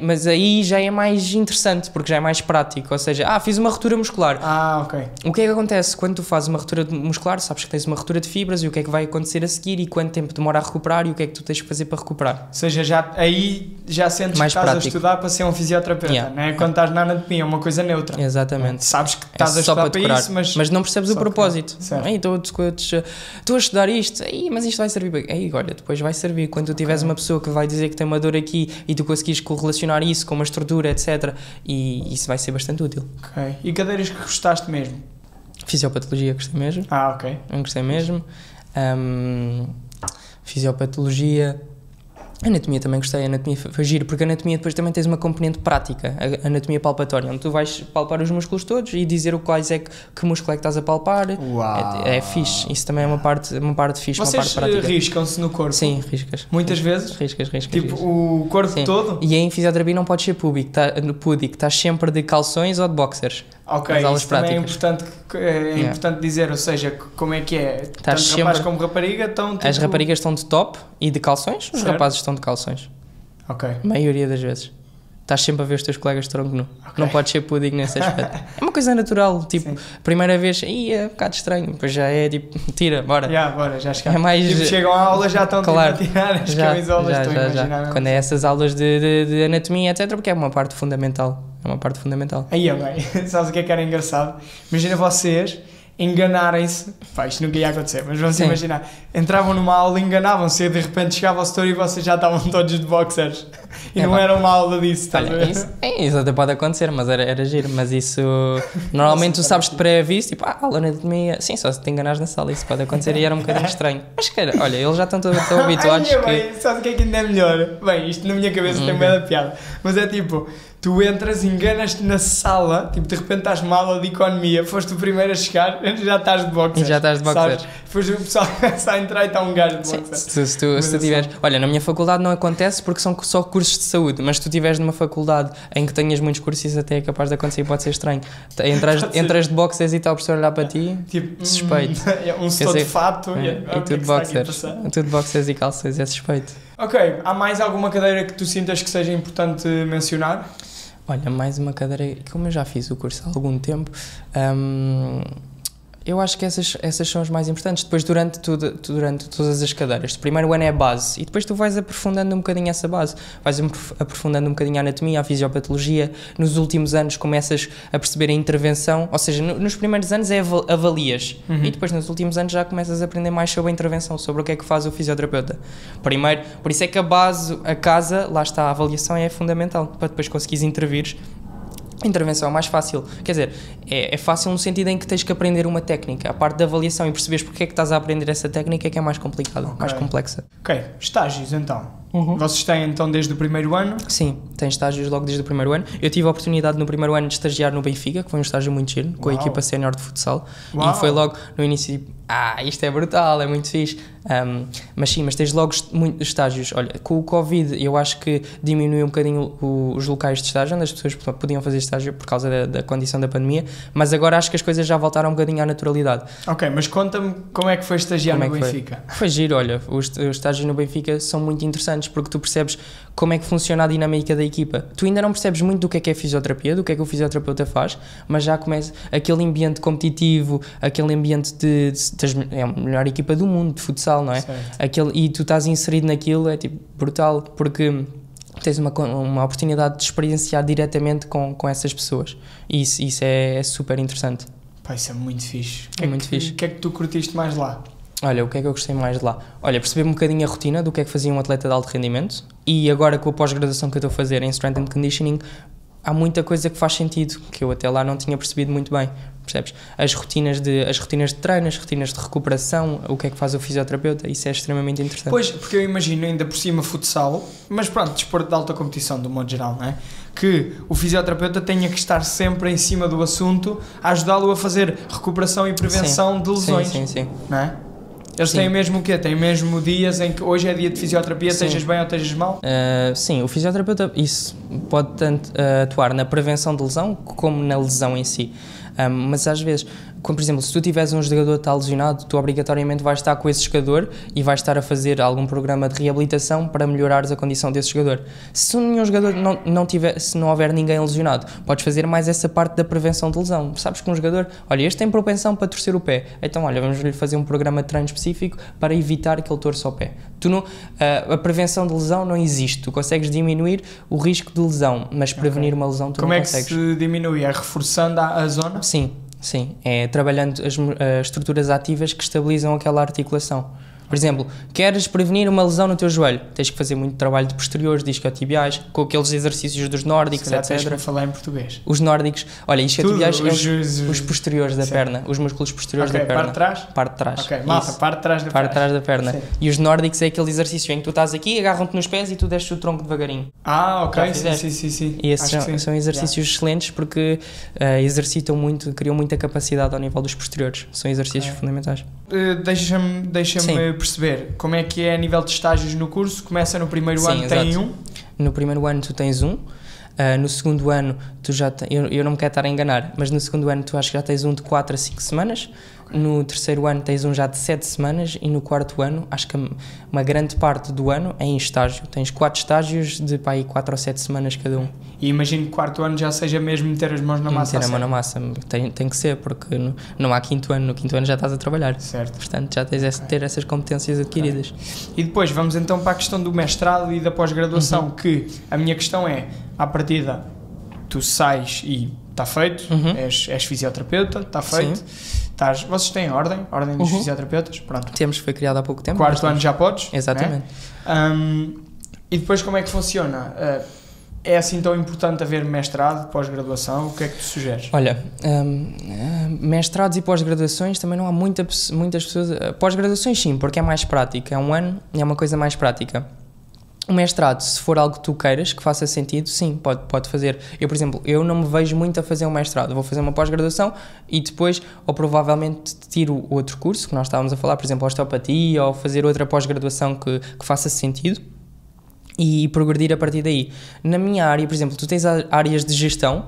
mas aí já é mais interessante, porque já é mais prático, ou seja, fiz uma ruptura muscular. Ok. O que é que acontece quando tu fazes uma ruptura muscular? Sabes que tens uma ruptura de fibras e o que é que vai acontecer a seguir e quanto tempo demora a recuperar e o que é que tu tens que fazer para recuperar. Ou seja, aí já sentes mais que estás prático. a estudar para ser um fisioterapeuta, não é? Quando estás na anatomia é uma coisa neutra. Exatamente. Sabes que estás a estudar para isso, mas não percebes o propósito. Estou a estudar isto, mas isto vai servir para... olha, depois vai servir quando tu tiveres uma pessoa que vai dizer que tem uma dor aqui e tu conseguires correlacionar isso com uma estrutura, etc. E isso vai ser bastante útil. Ok. E cadeiras que gostaste mesmo? Fisiopatologia, gostei mesmo. Ok. Gostei mesmo. Fisiopatologia... Anatomia também gostei, anatomia foi giro, porque a anatomia depois também tens uma componente prática, a anatomia palpatória, onde tu vais palpar os músculos todos e dizer que músculo é que estás a palpar. Uau. É fixe, isso também é uma parte fixe, uma parte prática. Vocês riscam-se no corpo? Sim, riscas. Muitas vezes? Riscas. Tipo, o corpo todo? E em fisioterapia não podes ser púdico, estás sempre de calções ou de boxers. Ok, isso também é importante dizer, ou seja, como é que é? Tanto rapaz como rapariga estão... As raparigas estão de top e de calções, os rapazes estão de calções. Ok. A maioria das vezes. Estás sempre a ver os teus colegas de tronco nu. Não podes ser pudico nesse aspecto. É uma coisa natural, tipo, primeira vez, é um bocado estranho, depois já é tipo, tira, bora. Bora, já chegamos. É mais... Tipo, chegam à aula já estão a tirar as camisolas, estou a imaginar. Quando é essas aulas de anatomia, etc, porque é uma parte fundamental. Aí, bem, sabes o que é que era engraçado? Imagina vocês enganarem-se, pá, isto nunca ia acontecer, mas vamos Sim. imaginar, entravam numa aula, enganavam-se e de repente chegava ao setor e vocês já estavam todos de boxers e não era uma aula disso, estás a Olha, ver? isso até pode acontecer, mas era giro. Mas isso, normalmente tu sabes de pré-aviso, tipo, aula de anatomia, sim, só se te enganares na sala, isso pode acontecer e era um bocadinho estranho. Mas cara, olha, eles já estão tão habituados Ai, que... bem, sabes o que é que ainda é melhor? Bem, isto na minha cabeça tem meio da piada, mas é tipo, tu entras, enganas-te na sala, tipo, de repente estás numa aula de economia, foste o primeiro a chegar, já estás de boxers. Já estás de boxers. Sabes? Depois o pessoal começa a entrar e está um gajo de Sim, boxers. se tu tiveres... Olha, na minha faculdade não acontece porque são só cursos de saúde, mas se tu tiveres numa faculdade em que tenhas muitos cursos, isso até é capaz de acontecer e pode ser estranho. Entras de boxers e está o professor a olhar para ti, Tipo, suspeito. Um setor de fato e tudo boxers. Tudo boxers e calções, é suspeito. Ok, há mais alguma cadeira que tu sintas que seja importante mencionar? Olha, mais uma cadeira, como eu já fiz o curso há algum tempo, eu acho que essas são as mais importantes. Depois, durante todas as cadeiras, o primeiro ano é a base e depois tu vais aprofundando um bocadinho essa base, vais aprofundando um bocadinho a anatomia, a fisiopatologia. Nos últimos anos começas a perceber a intervenção, ou seja, nos primeiros anos é avalias e depois nos últimos anos já começas a aprender mais sobre a intervenção, sobre o que é que faz o fisioterapeuta. Primeiro, por isso é que a base, a casa, lá está, a avaliação é fundamental para depois conseguires intervir. A intervenção é mais fácil, quer dizer, é fácil no sentido em que tens que aprender uma técnica. A parte da avaliação e perceberes porque é que estás a aprender essa técnica é que é mais complicada, mais complexa. Ok, estágios então. Vocês têm então desde o primeiro ano? Sim, tens estágios logo desde o primeiro ano. Eu tive a oportunidade no primeiro ano de estagiar no Benfica, que foi um estágio muito giro, com a equipa sénior de futsal. Uau. E foi logo no início, isto é brutal, é muito fixe. Mas tens logo muitos estágios. Olha, com o Covid eu acho que diminuiu um bocadinho os locais de estágio, onde as pessoas podiam fazer estágio por causa da condição da pandemia, mas agora acho que as coisas já voltaram um bocadinho à naturalidade. Ok, mas conta-me como é que foi estagiar no Benfica? Foi giro, olha, os estágios no Benfica são muito interessantes porque tu percebes como é que funciona a dinâmica da equipa. Tu ainda não percebes muito do que é fisioterapia, do que é que o fisioterapeuta faz, mas já começa aquele ambiente competitivo, aquele ambiente é a melhor equipa do mundo de futsal, não é? E tu estás inserido naquilo, é tipo brutal, porque tens uma oportunidade de experienciar diretamente com essas pessoas e isso é super interessante. Pá, isso é muito fixe. Muito fixe. O que é que tu curtiste mais lá? Olha, o que é que eu gostei mais de lá? Olha, perceber um bocadinho a rotina do que é que fazia um atleta de alto rendimento e agora com a pós-graduação que eu estou a fazer em Strength and Conditioning, há muita coisa que faz sentido, que eu até lá não tinha percebido muito bem, percebes? As rotinas de treino, as rotinas de recuperação, o que é que faz o fisioterapeuta, isso é extremamente interessante. Pois, porque eu imagino ainda por cima futsal, mas pronto, desporto de alta competição do modo geral, não é? Que o fisioterapeuta tenha que estar sempre em cima do assunto a ajudá-lo a fazer recuperação e prevenção de lesões, sim. não é? Eles têm mesmo o quê? Têm mesmo dias em que hoje é dia de fisioterapia, estejas bem ou estejas mal? Sim, o fisioterapeuta isso pode tanto atuar na prevenção de lesão como na lesão em si. Mas às vezes, como por exemplo, se tu tiveres um jogador que está lesionado, tu obrigatoriamente vais estar com esse jogador e vais estar a fazer algum programa de reabilitação para melhorares a condição desse jogador. Se nenhum jogador se não houver ninguém lesionado, podes fazer mais essa parte da prevenção de lesão. Sabes que um jogador, olha, este tem propensão para torcer o pé, então olha, vamos-lhe fazer um programa de treino específico para evitar que ele torça o pé. A prevenção de lesão não existe, tu consegues diminuir o risco de lesão, mas prevenir uma lesão tu não consegues. Como é que se diminui? É reforçando a zona? Sim, é trabalhando as estruturas ativas que estabilizam aquela articulação. Por exemplo, queres prevenir uma lesão no teu joelho, tens que fazer muito trabalho de posteriores, isquiotibiais, com aqueles exercícios dos nórdicos, etc. Tens que falar em português. Os nórdicos, olha, isquiotibiais os posteriores da perna, os músculos posteriores da perna. Parte de trás? Parte de trás. Ok, malta, parte de trás da perna. Parte de trás da perna. Sim. E os nórdicos é aquele exercício em que tu estás aqui, agarram-te nos pés e tu desces o tronco devagarinho. Ok, sim. E esses são exercícios excelentes porque exercitam muito, criam muita capacidade ao nível dos posteriores. São exercícios fundamentais. Deixa-me perceber como é que é a nível de estágios no curso. Começa no primeiro ano, tem um? No primeiro ano tu tens um. No segundo ano tu já eu não me quero estar a enganar, mas no segundo ano tu acho que já tens um de 4 a 5 semanas. No terceiro ano tens um já de 7 semanas e no quarto ano, acho que uma grande parte do ano é em estágio. Tens 4 estágios de 4 ou 7 semanas cada um. E imagino que o quarto ano já seja mesmo meter as mãos na massa. Meter a mão na massa, tem que ser, porque não há quinto ano, no quinto ano já estás a trabalhar. Certo. Portanto, já tens de ter essas competências adquiridas. E depois vamos então para a questão do mestrado e da pós-graduação, que a minha questão é, à partida, tu sais e está feito, és fisioterapeuta, está feito. Vocês têm ordem dos fisioterapeutas, pronto. Foi criado há pouco tempo. Quarto ano já podes. Exatamente. Né? E depois como é que funciona? É assim tão importante haver mestrado, pós-graduação? O que é que tu sugeres? Olha, mestrados e pós-graduações também não há muitas pessoas... Pós-graduações sim, porque é mais prática, é um ano e é uma coisa mais prática. O mestrado, se for algo que tu queiras, que faça sentido, sim, pode fazer. Eu, por exemplo, eu não me vejo muito a fazer um mestrado. Vou fazer uma pós-graduação e depois, ou provavelmente tiro outro curso, que nós estávamos a falar, por exemplo, osteopatia, ou fazer outra pós-graduação que faça sentido e progredir a partir daí. Na minha área, por exemplo, tu tens áreas de gestão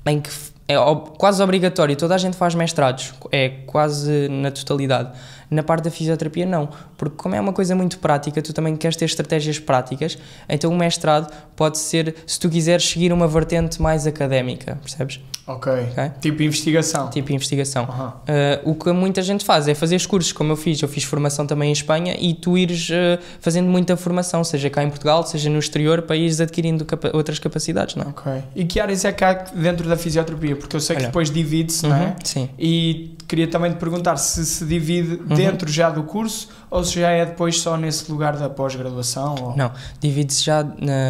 em que é quase obrigatório, toda a gente faz mestrados, é quase na totalidade. Na parte da fisioterapia não, porque como é uma coisa muito prática, tu também queres ter estratégias práticas, então o mestrado pode ser, se tu quiseres seguir uma vertente mais académica, percebes? Ok. Tipo investigação. O que muita gente faz é fazer os cursos, como eu fiz formação também em Espanha e tu ires fazendo muita formação, seja cá em Portugal, seja no exterior, para ires adquirindo outras capacidades, não é? Ok. E que áreas é que há dentro da fisioterapia? Porque eu sei que depois divide-se, não é? Sim. E queria também te perguntar se divide dentro já do curso ou se já é depois só nesse lugar da pós-graduação? Ou... Não, divide-se já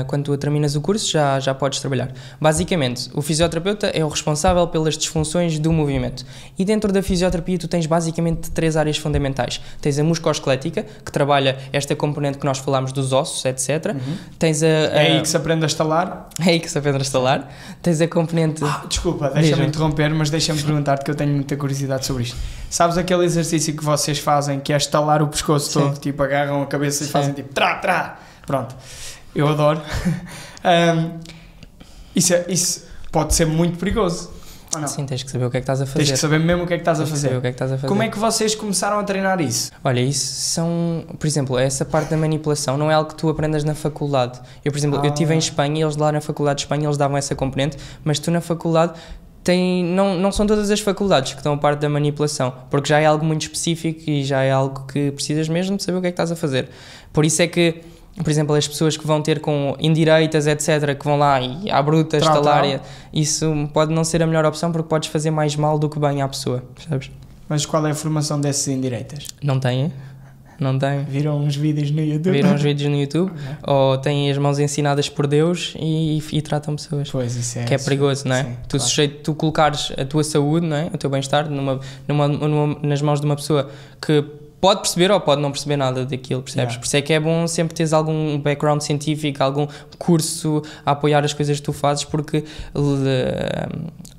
quando tu terminas o curso, já podes trabalhar. Basicamente, o fisioterapeuta é o responsável pelas disfunções do movimento. E dentro da fisioterapia tu tens basicamente 3 áreas fundamentais. Tens a musculoesquelética, que trabalha esta componente que nós falámos dos ossos, etc. Tens é aí que se aprende a estalar? É aí que se aprende a estalar. Tens a componente... Desculpa, deixa-me interromper, mas deixa-me perguntar-te que eu tenho muita curiosidade sobre isto. Sabes aquele exercício que vocês fazem, que é estalar o pescoço todo, tipo agarram a cabeça e fazem tipo trá. Pronto, eu adoro. Isso pode ser muito perigoso. Ou não? Sim, tens que saber o que é que estás a fazer. Tens que saber mesmo o que é que estás a fazer. O que é que estás a fazer. Como é que vocês começaram a treinar isso? Olha, isso são... Por exemplo, essa parte da manipulação não é algo que tu aprendas na faculdade. Eu, por exemplo, eu estive em Espanha e eles lá na faculdade de Espanha eles davam essa componente, mas tu na faculdade... Não são todas as faculdades que estão a parte da manipulação, porque já é algo muito específico e já é algo que precisas mesmo de saber o que é que estás a fazer. Por isso é que, por exemplo, as pessoas que vão ter com indireitas, etc., que vão lá e à bruta estalar, isso pode não ser a melhor opção porque podes fazer mais mal do que bem à pessoa, percebes? Mas qual é a formação dessas indireitas? Não têm. Viram uns vídeos no YouTube? Ou têm as mãos ensinadas por Deus e tratam pessoas. Pois, isso é... Que é perigoso, não é? Sim, Tu sujeito, tu colocares a tua saúde, não é? O teu bem-estar nas mãos de uma pessoa que pode perceber ou pode não perceber nada daquilo, percebes? Por isso é que é bom sempre teres algum background científico, algum curso a apoiar as coisas que tu fazes, porque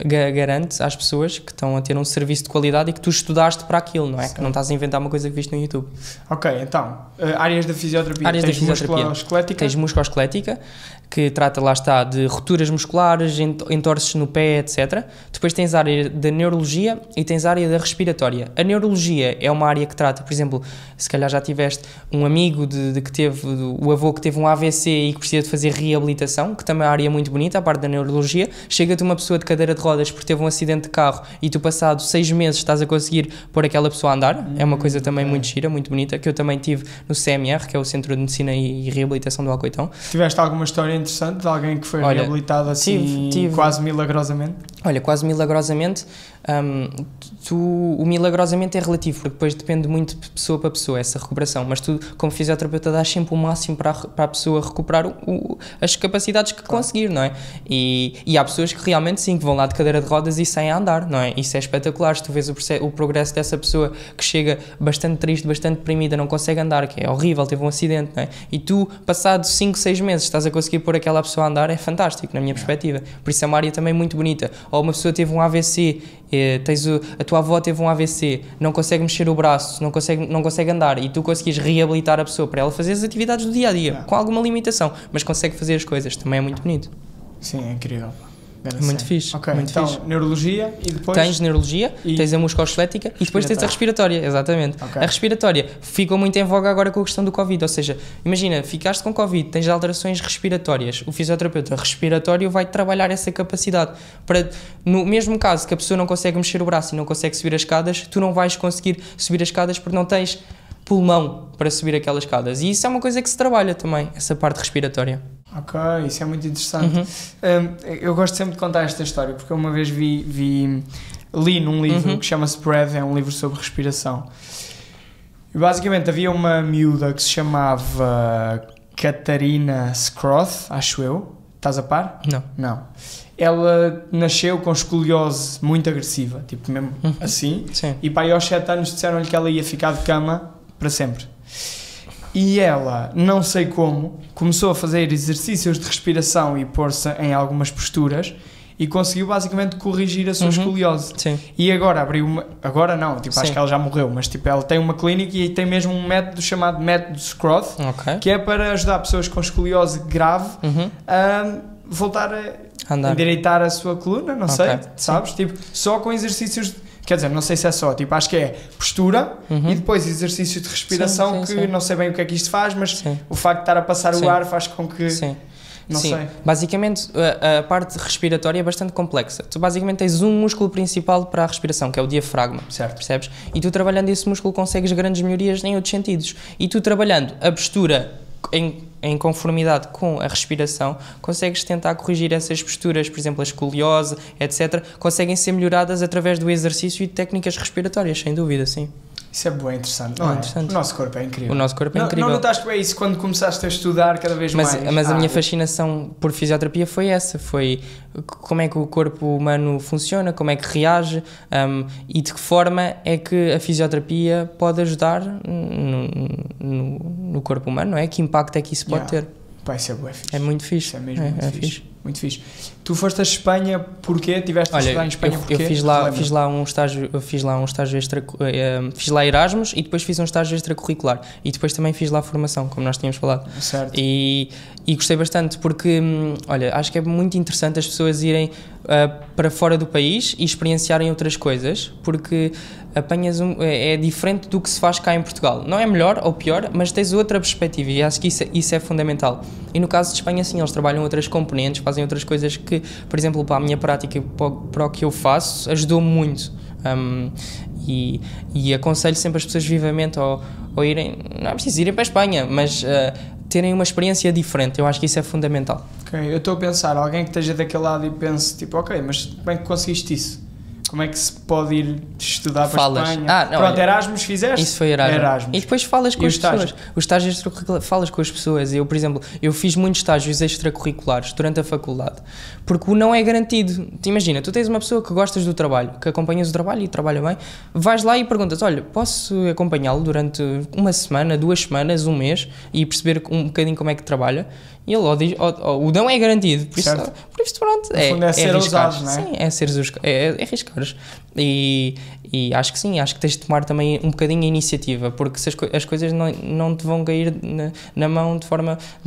garante às pessoas que estão a ter um serviço de qualidade e que tu estudaste para aquilo, não é? Sim. Que não estás a inventar uma coisa que viste no YouTube. Ok, então, áreas da fisioterapia. Tens musculoesquelética? Tens musculoesquelética, que trata, lá está, de rupturas musculares, entorces no pé, etc. Depois tens a área da neurologia e tens a área da respiratória. A neurologia é uma área que trata, por exemplo, se calhar já tiveste um amigo que teve, o avô que teve um AVC e que precisa de fazer reabilitação, que também é uma área muito bonita, a parte da neurologia. Chega-te uma pessoa de cadeira de rodas porque teve um acidente de carro e tu passado 6 meses estás a conseguir pôr aquela pessoa a andar. É uma coisa também muito gira, muito bonita, que eu também tive no CMR, que é o Centro de Medicina e Reabilitação do Alcoitão. Tiveste alguma história interessante de alguém que foi reabilitado assim tive. Quase milagrosamente? Olha, quase milagrosamente. O milagrosamente é relativo, porque depois depende muito de pessoa para pessoa essa recuperação, mas tu como fisioterapeuta dás sempre o máximo para a pessoa recuperar as capacidades que conseguir, não é? E há pessoas que realmente sim, que vão lá de cadeira de rodas e saem a andar, não é? Isso é espetacular, se tu vês o progresso dessa pessoa que chega bastante triste, bastante deprimida, não consegue andar, que é horrível, teve um acidente, não é? E tu, passado 5, 6 meses, estás a conseguir pôr aquela pessoa a andar, é fantástico, na minha perspectiva. Por isso é uma área também muito bonita. Ou uma pessoa teve um AVC, a tua avó teve um AVC, não consegue mexer o braço, não consegue andar, e tu conseguis reabilitar a pessoa para ela fazer as atividades do dia-a-dia, com alguma limitação, mas consegue fazer as coisas, também é muito bonito. Sim, é incrível. Muito fixe. Ok, muito então, fixe. Neurologia e depois... Tens neurologia, tens a musculoesquelética e depois tens a respiratória, exatamente. Okay. A respiratória ficou muito em voga agora com a questão do Covid, ou seja, imagina, ficaste com Covid, tens alterações respiratórias, o fisioterapeuta respiratório vai trabalhar essa capacidade para, no mesmo caso que a pessoa não consegue mexer o braço e não consegue subir as escadas, tu não vais conseguir subir as escadas porque não tens pulmão para subir aquelas escadas, e isso é uma coisa que se trabalha também, essa parte respiratória. Ok, isso é muito interessante. Eu gosto sempre de contar esta história, porque uma vez li num livro que chama-se Breath, é um livro sobre respiração. E basicamente havia uma miúda que se chamava Catarina Scroth, acho eu. Estás a par? Não. Ela nasceu com escoliose muito agressiva, tipo mesmo assim. Sim. E pá, aos 7 anos disseram-lhe que ela ia ficar de cama para sempre. E ela, não sei como, começou a fazer exercícios de respiração e pôr-se em algumas posturas e conseguiu basicamente corrigir a sua escoliose. Sim. E agora abriu uma... Agora não, tipo, acho Sim. que ela já morreu, mas tipo, ela tem uma clínica e tem mesmo um método chamado método Scroth, que é para ajudar pessoas com escoliose grave a voltar a endireitar a sua coluna, não sei, sabes? Tipo, só com exercícios... Quer dizer, não sei se é só, tipo, acho que é postura e depois exercícios de respiração que não sei bem o que é que isto faz, mas o facto de estar a passar o ar faz com que... Não sei. Basicamente, a parte respiratória é bastante complexa. Tu basicamente tens um músculo principal para a respiração, que é o diafragma, certo. Percebes? E tu trabalhando esse músculo consegues grandes melhorias em outros sentidos. E tu trabalhando a postura em conformidade com a respiração, consegues tentar corrigir essas posturas, por exemplo, a escoliose, etc., conseguem ser melhoradas através do exercício e de técnicas respiratórias, sem dúvida, sim. Isso é bem interessante, não é? Interessante. O nosso corpo é incrível. O nosso corpo é incrível. Não notaste bem isso quando começaste a estudar cada vez mais? Mas a minha fascinação por fisioterapia foi essa, foi como é que o corpo humano funciona, como é que reage e de que forma é que a fisioterapia pode ajudar no corpo humano, não é? Que impacto é que isso pode ter? Pá, isso é bué fixe. É muito fixe. Isso é mesmo muito fixe. Tu foste a Espanha porquê? Tiveste a estudar em Espanha porquê? Eu fiz lá um estágio extra, fiz lá Erasmus e depois fiz um estágio extracurricular e depois também fiz lá formação, como nós tínhamos falado. Certo. E gostei bastante porque, olha, acho que é muito interessante as pessoas irem para fora do país e experienciarem outras coisas, porque é diferente do que se faz cá em Portugal. Não é melhor ou pior, mas tens outra perspectiva e acho que isso é fundamental. E no caso de Espanha, sim, eles trabalham outras componentes, fazem outras coisas que, por exemplo, para a minha prática, para o que eu faço, ajudou-me muito. E aconselho sempre as pessoas vivamente ao irem, não é preciso irem para a Espanha, mas terem uma experiência diferente. Eu acho que isso é fundamental. Ok, eu estou a pensar, alguém que esteja daquele lado e pense, tipo, ok, mas como é que conseguiste isso? Como é que se pode ir estudar para a Espanha? Pronto, Erasmus fizeste? Isso foi Erasmus. E depois falas com as pessoas. Os estágios extracurriculares, falas com as pessoas. Eu, por exemplo, fiz muitos estágios extracurriculares durante a faculdade, porque o não é garantido. Te imagina, tu tens uma pessoa que gostas do trabalho, que acompanhas o trabalho e trabalha bem, vais lá e perguntas, olha, posso acompanhá-lo durante uma semana, 2 semanas, 1 mês e perceber um bocadinho como é que trabalha? E ele diz, o não é garantido, por isso pronto, é ser ousado, não é? Sim, é arriscares. E acho que sim, acho que tens de tomar também um bocadinho a iniciativa, porque as coisas não te vão cair na mão de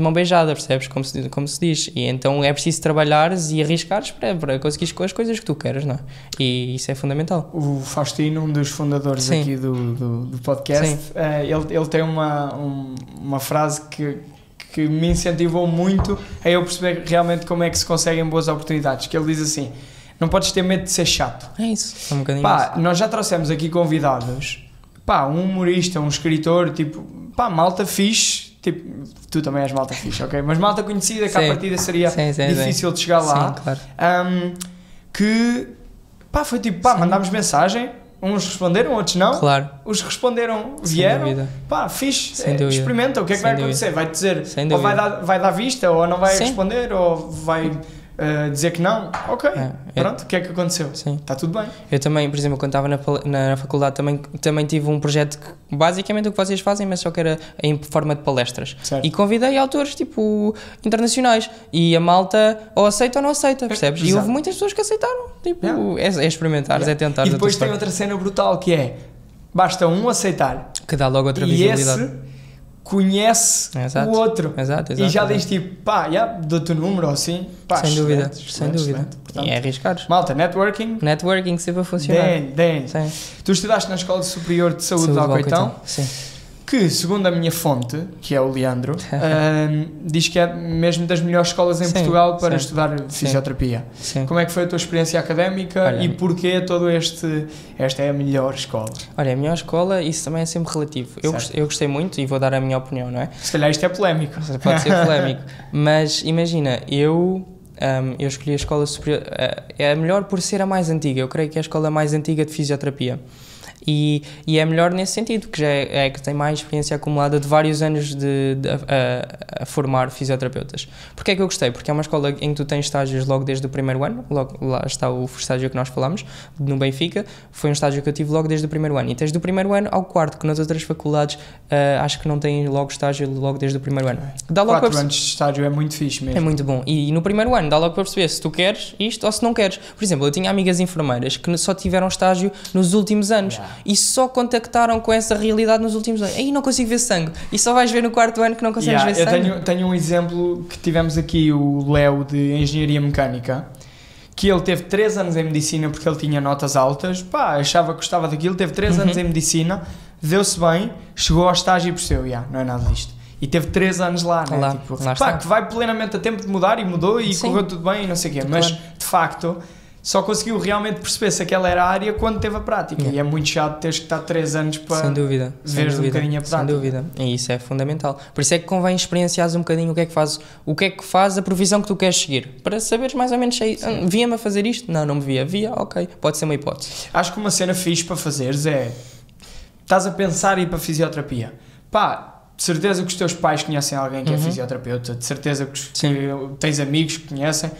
mão beijada, percebes? Como se diz. E então é preciso trabalhares e arriscares para conseguires com as coisas que tu queres, não é? E isso é fundamental. O Faustino, um dos fundadores aqui do podcast, ele tem uma frase que me incentivou muito a eu perceber realmente como é que se conseguem boas oportunidades, que ele diz assim, não podes ter medo de ser chato. É isso, é um bocadinho isso. Nós já trouxemos aqui convidados, um humorista, um escritor, tipo, malta fixe, tipo, tu também és malta fixe, ok? Mas malta conhecida que à partida seria difícil de chegar lá. Sim, claro. Que, foi tipo, mandámos mensagem, uns responderam, outros não. Claro. Os que responderam vieram. Fixe. Experimenta. O que é que vai acontecer? Vai dizer, ou vai dar vista, ou não vai responder, ou vai dizer que não. Ok. Pronto. O que é que aconteceu? Sim. Está tudo bem. Eu também, por exemplo, quando estava na faculdade, também tive um projeto que basicamente o que vocês fazem, mas só que era em forma de palestras. Certo. E convidei autores tipo internacionais. E a malta ou aceita ou não aceita, percebes? Exato. E houve muitas pessoas que aceitaram. Tipo, é experimentar, é tentar. E depois tem outra cena brutal que é, basta um aceitar. Que dá logo outra visibilidade. E esse conhece o outro. Exato. E já diz tipo, dou-te o número ou assim. Sem dúvida. Portanto, e é arriscados. Malta, networking sempre a funcionar. Tu estudaste na Escola Superior de Saúde de Alcoitão. Sim. que, segundo a minha fonte, que é o Leandro, diz que é mesmo das melhores escolas em Sim, Portugal para sim, estudar fisioterapia. Sim. Como é que foi a tua experiência académica Olha, e porquê esta é a melhor escola? Olha, a melhor escola, isso também é sempre relativo. Eu gostei muito e vou dar a minha opinião, não é? Se calhar isto é polémico. Pode ser polémico, mas imagina, eu escolhi a escola superior, é a melhor por ser a mais antiga, eu creio que é a escola mais antiga de fisioterapia. E é melhor nesse sentido, que já é que tem mais experiência acumulada de vários anos a formar fisioterapeutas. Porquê é que eu gostei? Porque é uma escola em que tu tens estágios logo desde o primeiro ano, logo, lá está o estágio que nós falamos, no Benfica, foi um estágio que eu tive logo desde o primeiro ano. E tens do primeiro ano ao quarto, que nas outras faculdades acho que não têm logo estágio logo desde o primeiro ano. Dá logo 4 anos de estágio é muito fixe mesmo. É muito bom. E no primeiro ano dá logo para perceber se tu queres isto ou se não queres. Por exemplo, eu tinha amigas enfermeiras que só tiveram estágio nos últimos anos. E só contactaram com essa realidade nos últimos anos. Aí não consigo ver sangue. E só vais ver no quarto ano que não consegues ver sangue. Eu tenho um exemplo que tivemos aqui, o Léo de Engenharia Mecânica, que ele teve 3 anos em Medicina porque ele tinha notas altas, achava que gostava daquilo, teve 3 anos em Medicina, deu-se bem, chegou ao estágio e percebeu, não é nada disto. E teve 3 anos lá, né? Tipo, que vai plenamente a tempo de mudar e mudou e correu tudo bem e não sei o quê. Mas, de facto, só conseguiu realmente perceber se aquela era a área quando teve a prática. E é muito chato teres que estar 3 anos para veres um bocadinho a prática. Sem dúvida. E isso é fundamental. Por isso é que convém experienciares um bocadinho o que é que faz a profissão que tu queres seguir. Para saberes mais ou menos se via-me a fazer isto? Não me via. Via, ok. Pode ser uma hipótese. Acho que uma cena fixe para fazeres é... Estás a pensar em ir para a fisioterapia. De certeza que os teus pais conhecem alguém que é fisioterapeuta. De certeza que tens amigos que conhecem.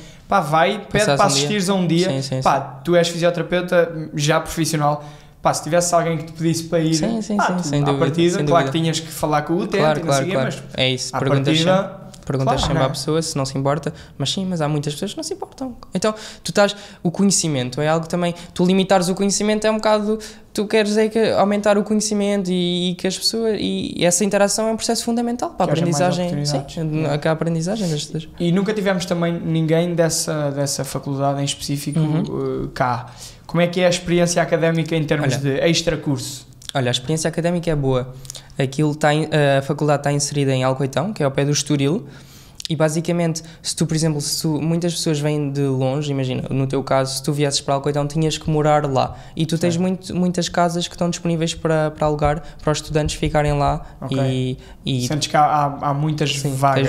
Pede para assistires a um dia. Sim. Tu és fisioterapeuta já profissional. Se tivesse alguém que te pedisse para ir, sem à partida, claro que tinhas que falar com o utente e não sei o quê, mas é isso, perguntas sempre à pessoa se não se importa, mas há muitas pessoas que não se importam. Então, o conhecimento é algo também, tu limitares o conhecimento é um bocado, tu queres aumentar o conhecimento e que as pessoas, e essa interação é um processo fundamental para a aprendizagem, a aprendizagem das pessoas. E nunca tivemos também ninguém dessa faculdade em específico cá. Como é que é a experiência académica em termos de extracurso? Olha, a experiência académica é boa. A faculdade está inserida em Alcoitão, que é ao pé do Estoril, e basicamente, muitas pessoas vêm de longe, imagina, no teu caso, se tu viesses para Alcoitão, tinhas que morar lá, e tu tens muitas casas que estão disponíveis para alugar, para os estudantes ficarem lá, e sentes que há muitas vagas.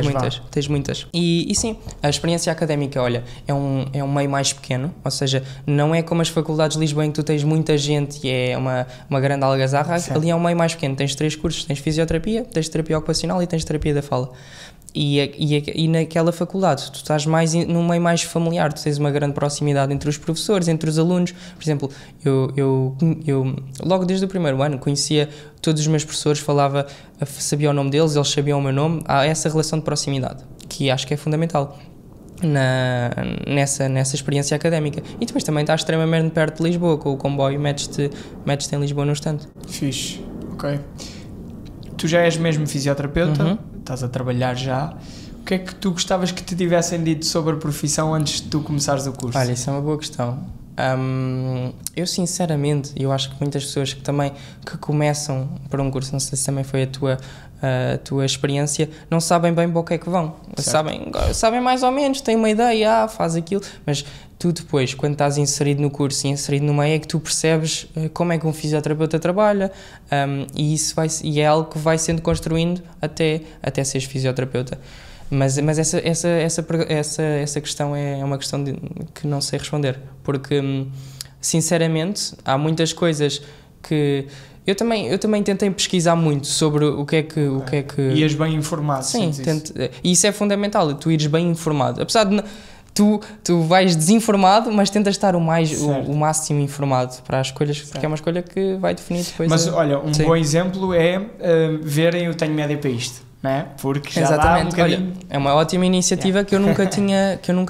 Tens muitas. E sim, a experiência académica, olha, é um meio mais pequeno, ou seja, não é como as faculdades de Lisboa em que tu tens muita gente e é uma grande algazarra, ali é um meio mais pequeno, tens 3 cursos, tens fisioterapia, tens terapia ocupacional e tens terapia da fala. E naquela faculdade, tu estás mais num meio mais familiar, tu tens uma grande proximidade entre os professores, entre os alunos. Por exemplo, eu logo desde o primeiro ano conhecia todos os meus professores, sabia o nome deles, eles sabiam o meu nome. Há essa relação de proximidade, que acho que é fundamental nessa experiência académica. E depois também estás extremamente perto de Lisboa, com o comboio, metes-te em Lisboa no instante. Fixe, ok. Tu já és mesmo fisioterapeuta, estás a trabalhar já. O que é que tu gostavas que te tivessem dito sobre a profissão antes de tu começares o curso? Olha, isso é uma boa questão. Eu sinceramente, eu acho que muitas pessoas que começam por um curso, não sei se também foi a tua experiência, não sabem bem para o que é que vão. Sabem mais ou menos, têm uma ideia, faz aquilo, mas tu depois, quando estás inserido no curso e inserido no meio, é que tu percebes como é que um fisioterapeuta trabalha, e é algo que vai sendo construindo até seres fisioterapeuta. Mas essa questão é uma questão que não sei responder, porque sinceramente há muitas coisas que eu também tentei pesquisar muito sobre o que é que ias bem informado. Sim, e isso é fundamental, tu ires bem informado, apesar de tu vais desinformado, mas tentas estar o máximo informado para as escolhas, porque é uma escolha que vai definir depois. Mas olha, bom exemplo é verem o Tenho Média para Isto. Não é? Porque já exatamente. Dá um bocadinho... Olha, é uma ótima iniciativa que eu nunca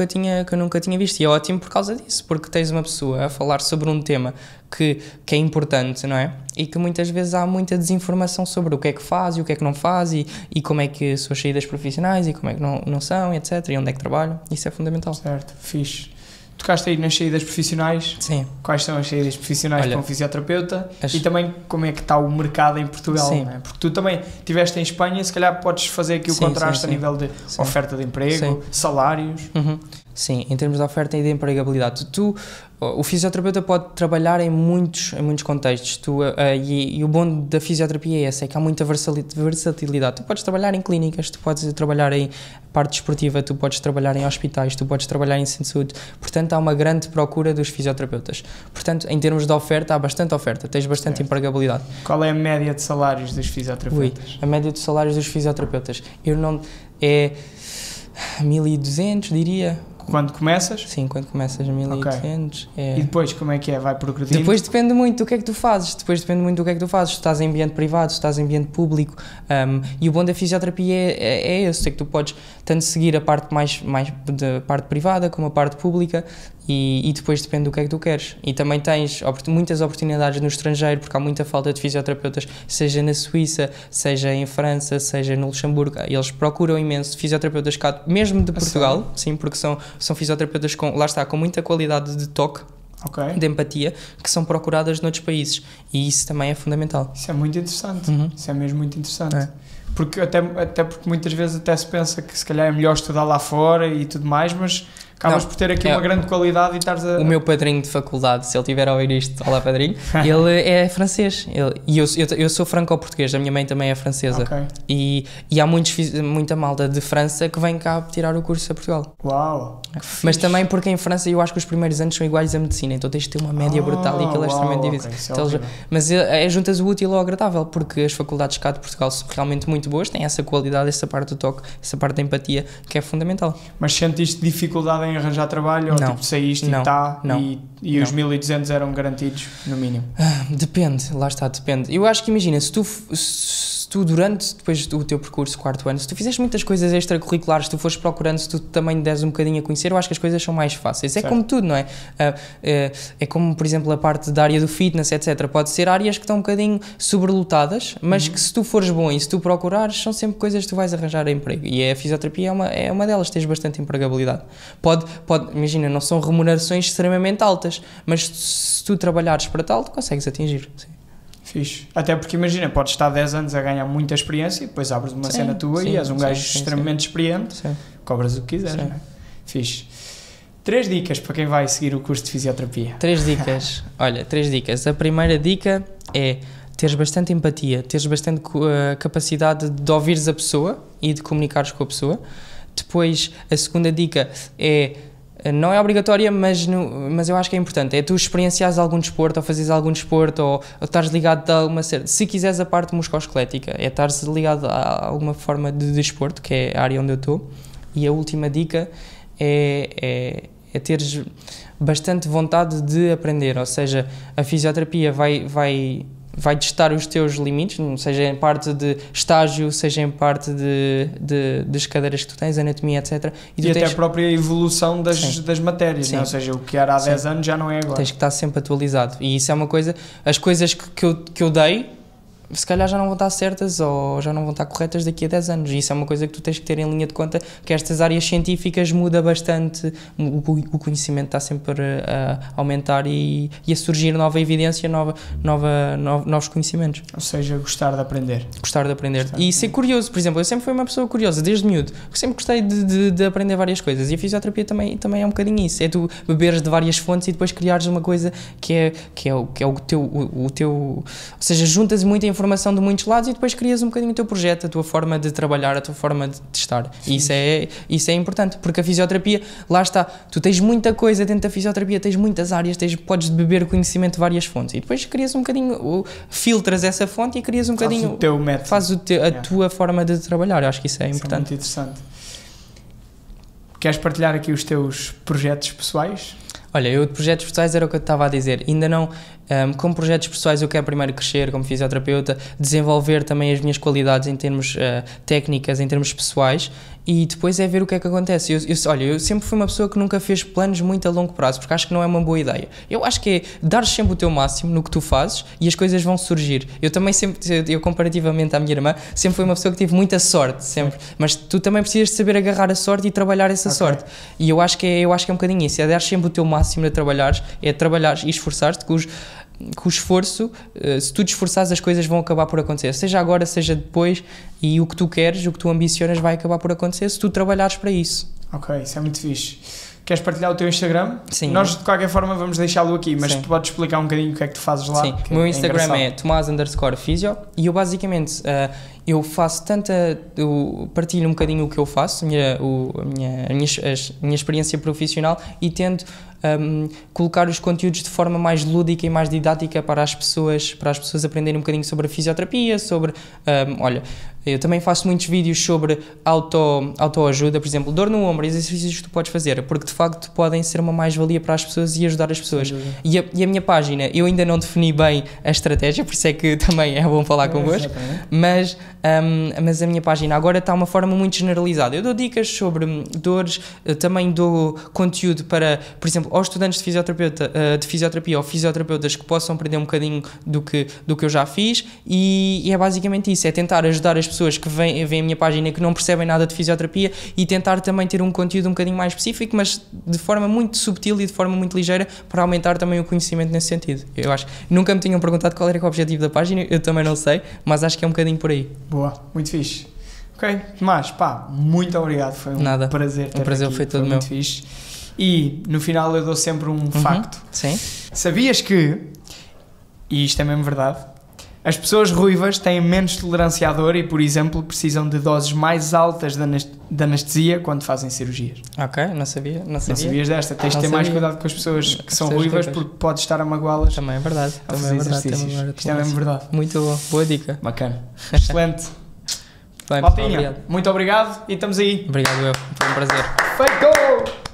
tinha visto, e é ótimo por causa disso, porque tens uma pessoa a falar sobre um tema que é importante, não é? E que muitas vezes há muita desinformação sobre o que é que faz e o que é que não faz, e como é que são as saídas profissionais e como é que não são, etc, e onde é que trabalham. Isso é fundamental. Certo, fixe. Tocaste aí nas saídas profissionais. Sim. Quais são as saídas profissionais Olha, para um fisioterapeuta as- e também como é que está o mercado em Portugal, Sim. não é? Porque tu também estiveste em Espanha, se calhar podes fazer aqui o Sim, contraste sim, a sim. nível de Sim. oferta de emprego, salários. Uhum. Sim, em termos de oferta e de empregabilidade. O fisioterapeuta pode trabalhar em muitos contextos. E o bom da fisioterapia é esse, é que há muita versatilidade. Tu podes trabalhar em clínicas, tu podes trabalhar em parte desportiva, tu podes trabalhar em hospitais, tu podes trabalhar em centro de saúde. Portanto, há uma grande procura dos fisioterapeutas. Portanto, em termos de oferta, há bastante oferta, tens bastante empregabilidade. Qual é a média de salários dos fisioterapeutas? A média de salários dos fisioterapeutas é 1.200, diria. Quando começas? Sim, quando começas 1.200. E depois como é que é? Vai progredindo? Depois depende muito do que é que tu fazes. Se estás em ambiente privado, se estás em ambiente público. E o bom da fisioterapia é esse, é que tu podes tanto seguir a parte mais da parte privada como a parte pública e depois depende do que é que tu queres. E também tens muitas oportunidades no estrangeiro, porque há muita falta de fisioterapeutas, seja na Suíça, seja em França, seja no Luxemburgo. Eles procuram imenso fisioterapeutas cá, mesmo de Portugal, sim, porque são fisioterapeutas com muita qualidade de toque, de empatia, que são procuradas noutros países. E isso também é fundamental. Isso é muito interessante. Isso é mesmo muito interessante. É. Porque até porque muitas vezes até se pensa que se calhar é melhor estudar lá fora e tudo mais, mas acabas por ter aqui uma grande qualidade e estares a... O meu padrinho de faculdade, se ele tiver a ouvir isto, olá padrinho, ele é francês. Eu sou franco-português, a minha mãe também é francesa. E há muita malta de França que vem cá tirar o curso a Portugal. Uau! Mas também porque em França eu acho que os primeiros anos são iguais à medicina, então tens de ter uma média brutal e aquilo é extremamente difícil. Mas juntas o útil ao agradável, porque as faculdades cá de Portugal são realmente muito boas, têm essa qualidade, essa parte do toque, essa parte da empatia, que é fundamental. Mas sentiste dificuldade em arranjar trabalho? Ou tipo saíste e os 1.200 eram garantidos, no mínimo? Depende, lá está, depende. Eu acho que imagina, se tu durante depois do teu percurso, quarto ano, se tu fizeste muitas coisas extracurriculares, se tu fores procurando, se tu também des um bocadinho a conhecer, eu acho que as coisas são mais fáceis. Certo. É como tudo, não é? É como, por exemplo, a parte da área do fitness, etc. Pode ser áreas que estão um bocadinho sobrelotadas, mas que se tu fores bom e se tu procurares, são sempre coisas que tu vais arranjar emprego. E a fisioterapia é uma delas, tens bastante empregabilidade. Imagina, não são remunerações extremamente altas, mas se tu trabalhares para tal, tu consegues atingir. Sim. Fixe. Até porque imagina, podes estar 10 anos a ganhar muita experiência e depois abres uma cena tua e és um gajo extremamente experiente, cobras o que quiseres, não é? Fixe. 3 dicas para quem vai seguir o curso de fisioterapia. 3 dicas. Olha, 3 dicas. A primeira dica é teres bastante empatia, teres bastante capacidade de ouvires a pessoa e de comunicares com a pessoa. Depois, a segunda dica não é obrigatória, mas eu acho que é importante. É tu experienciares algum desporto, ou fazeres algum desporto, ou estares ligado a alguma série. Se quiseres a parte musculoesquelética, é estares ligado a alguma forma de desporto, que é a área onde eu estou. E a última dica é teres bastante vontade de aprender, ou seja, a fisioterapia vai testar os teus limites, seja em parte de estágio, seja em parte das cadeiras que tu tens, anatomia, etc. E até a própria evolução das matérias, né? Ou seja, o que era há 10 anos já não é agora. Tens que estar sempre atualizado. E isso é uma coisa, as coisas que eu dei, se calhar já não vão estar certas ou já não vão estar corretas daqui a 10 anos. E isso é uma coisa que tu tens que ter em linha de conta, que estas áreas científicas muda bastante, o conhecimento está sempre a aumentar e a surgir nova evidência, novos conhecimentos. Ou seja, gostar de aprender. E ser curioso, por exemplo, eu sempre fui uma pessoa curiosa, desde miúdo. Eu sempre gostei de aprender várias coisas e a fisioterapia também é um bocadinho isso. É tu beberes de várias fontes e depois criares uma coisa que é o teu... Ou seja, juntas muita informação de muitos lados e depois crias um bocadinho o teu projeto, a tua forma de trabalhar, a tua forma de testar. E isso é importante, porque a fisioterapia, lá está, tu tens muita coisa dentro da fisioterapia, tens muitas áreas, podes beber conhecimento de várias fontes e depois crias um bocadinho, filtras essa fonte e crias um bocadinho... Fazes o teu método. Fazes a tua forma de trabalhar. Eu acho que isso é importante. É muito interessante. Queres partilhar aqui os teus projetos pessoais? Olha, eu de projetos pessoais era o que eu estava a dizer. Ainda não, como projetos pessoais eu quero primeiro crescer como fisioterapeuta, desenvolver também as minhas qualidades em termos técnicas, em termos pessoais e depois é ver o que é que acontece. Olha, eu sempre fui uma pessoa que nunca fez planos muito a longo prazo, porque acho que não é uma boa ideia. Eu acho que é dar sempre o teu máximo no que tu fazes e as coisas vão surgir. Eu também sempre, eu comparativamente à minha irmã, sempre fui uma pessoa que tive muita sorte, sempre. Mas tu também precisas de saber agarrar a sorte e trabalhar essa sorte. E eu acho que é um bocadinho isso, é dar sempre o teu máximo a trabalhares, é trabalhares e esforçar-te com o esforço, se tu te esforçares, as coisas vão acabar por acontecer, seja agora, seja depois, e o que tu queres, o que tu ambicionas vai acabar por acontecer se tu trabalhares para isso. Ok, isso é muito fixe. Queres partilhar o teu Instagram? Sim. Nós, de qualquer forma, vamos deixá-lo aqui, mas Sim. tu podes explicar um bocadinho o que é que tu fazes lá? Sim, o meu Instagram é Tomás_Physio e eu basicamente eu faço eu partilho um bocadinho o que eu faço, a minha experiência profissional, e tento colocar os conteúdos de forma mais lúdica e mais didática para as pessoas aprenderem um bocadinho sobre a fisioterapia, olha, eu também faço muitos vídeos sobre autoajuda, por exemplo, dor no ombro, exercícios que tu podes fazer, porque de facto podem ser uma mais-valia para as pessoas e ajudar as pessoas. E a minha página, eu ainda não defini bem a estratégia, por isso é que também é bom falar convosco, mas a minha página agora está uma forma muito generalizada. Eu dou dicas sobre dores, também dou conteúdo para, por exemplo, aos estudantes de fisioterapia ou fisioterapeutas que possam aprender um bocadinho do que eu já fiz, e é basicamente isso, é tentar ajudar as pessoas que veem a minha página que não percebem nada de fisioterapia e tentar também ter um conteúdo um bocadinho mais específico, mas de forma muito subtil e de forma muito ligeira, para aumentar também o conhecimento nesse sentido. Eu acho que nunca me tinham perguntado qual era o objetivo da página, eu também não sei, mas acho que é um bocadinho por aí. Boa, muito fixe. Ok, Tomás, pá, muito obrigado, foi um prazer ter prazer aqui, foi todo muito meu. Fixe. E no final eu dou sempre um facto. Sim. Sabias que, e isto é mesmo verdade, as pessoas ruivas têm menos tolerância à dor e, por exemplo, precisam de doses mais altas de anestesia quando fazem cirurgias. Ok, não sabia. Não sabias desta? Tens de ter mais cuidado com as pessoas que são ruivas, porque podes estar a magoá-las. Também é verdade. Isto é mesmo verdade. Muito bom, boa dica. Bacana. Excelente. Bem, Maltinha, muito obrigado e estamos aí. Obrigado, foi um prazer. Feito!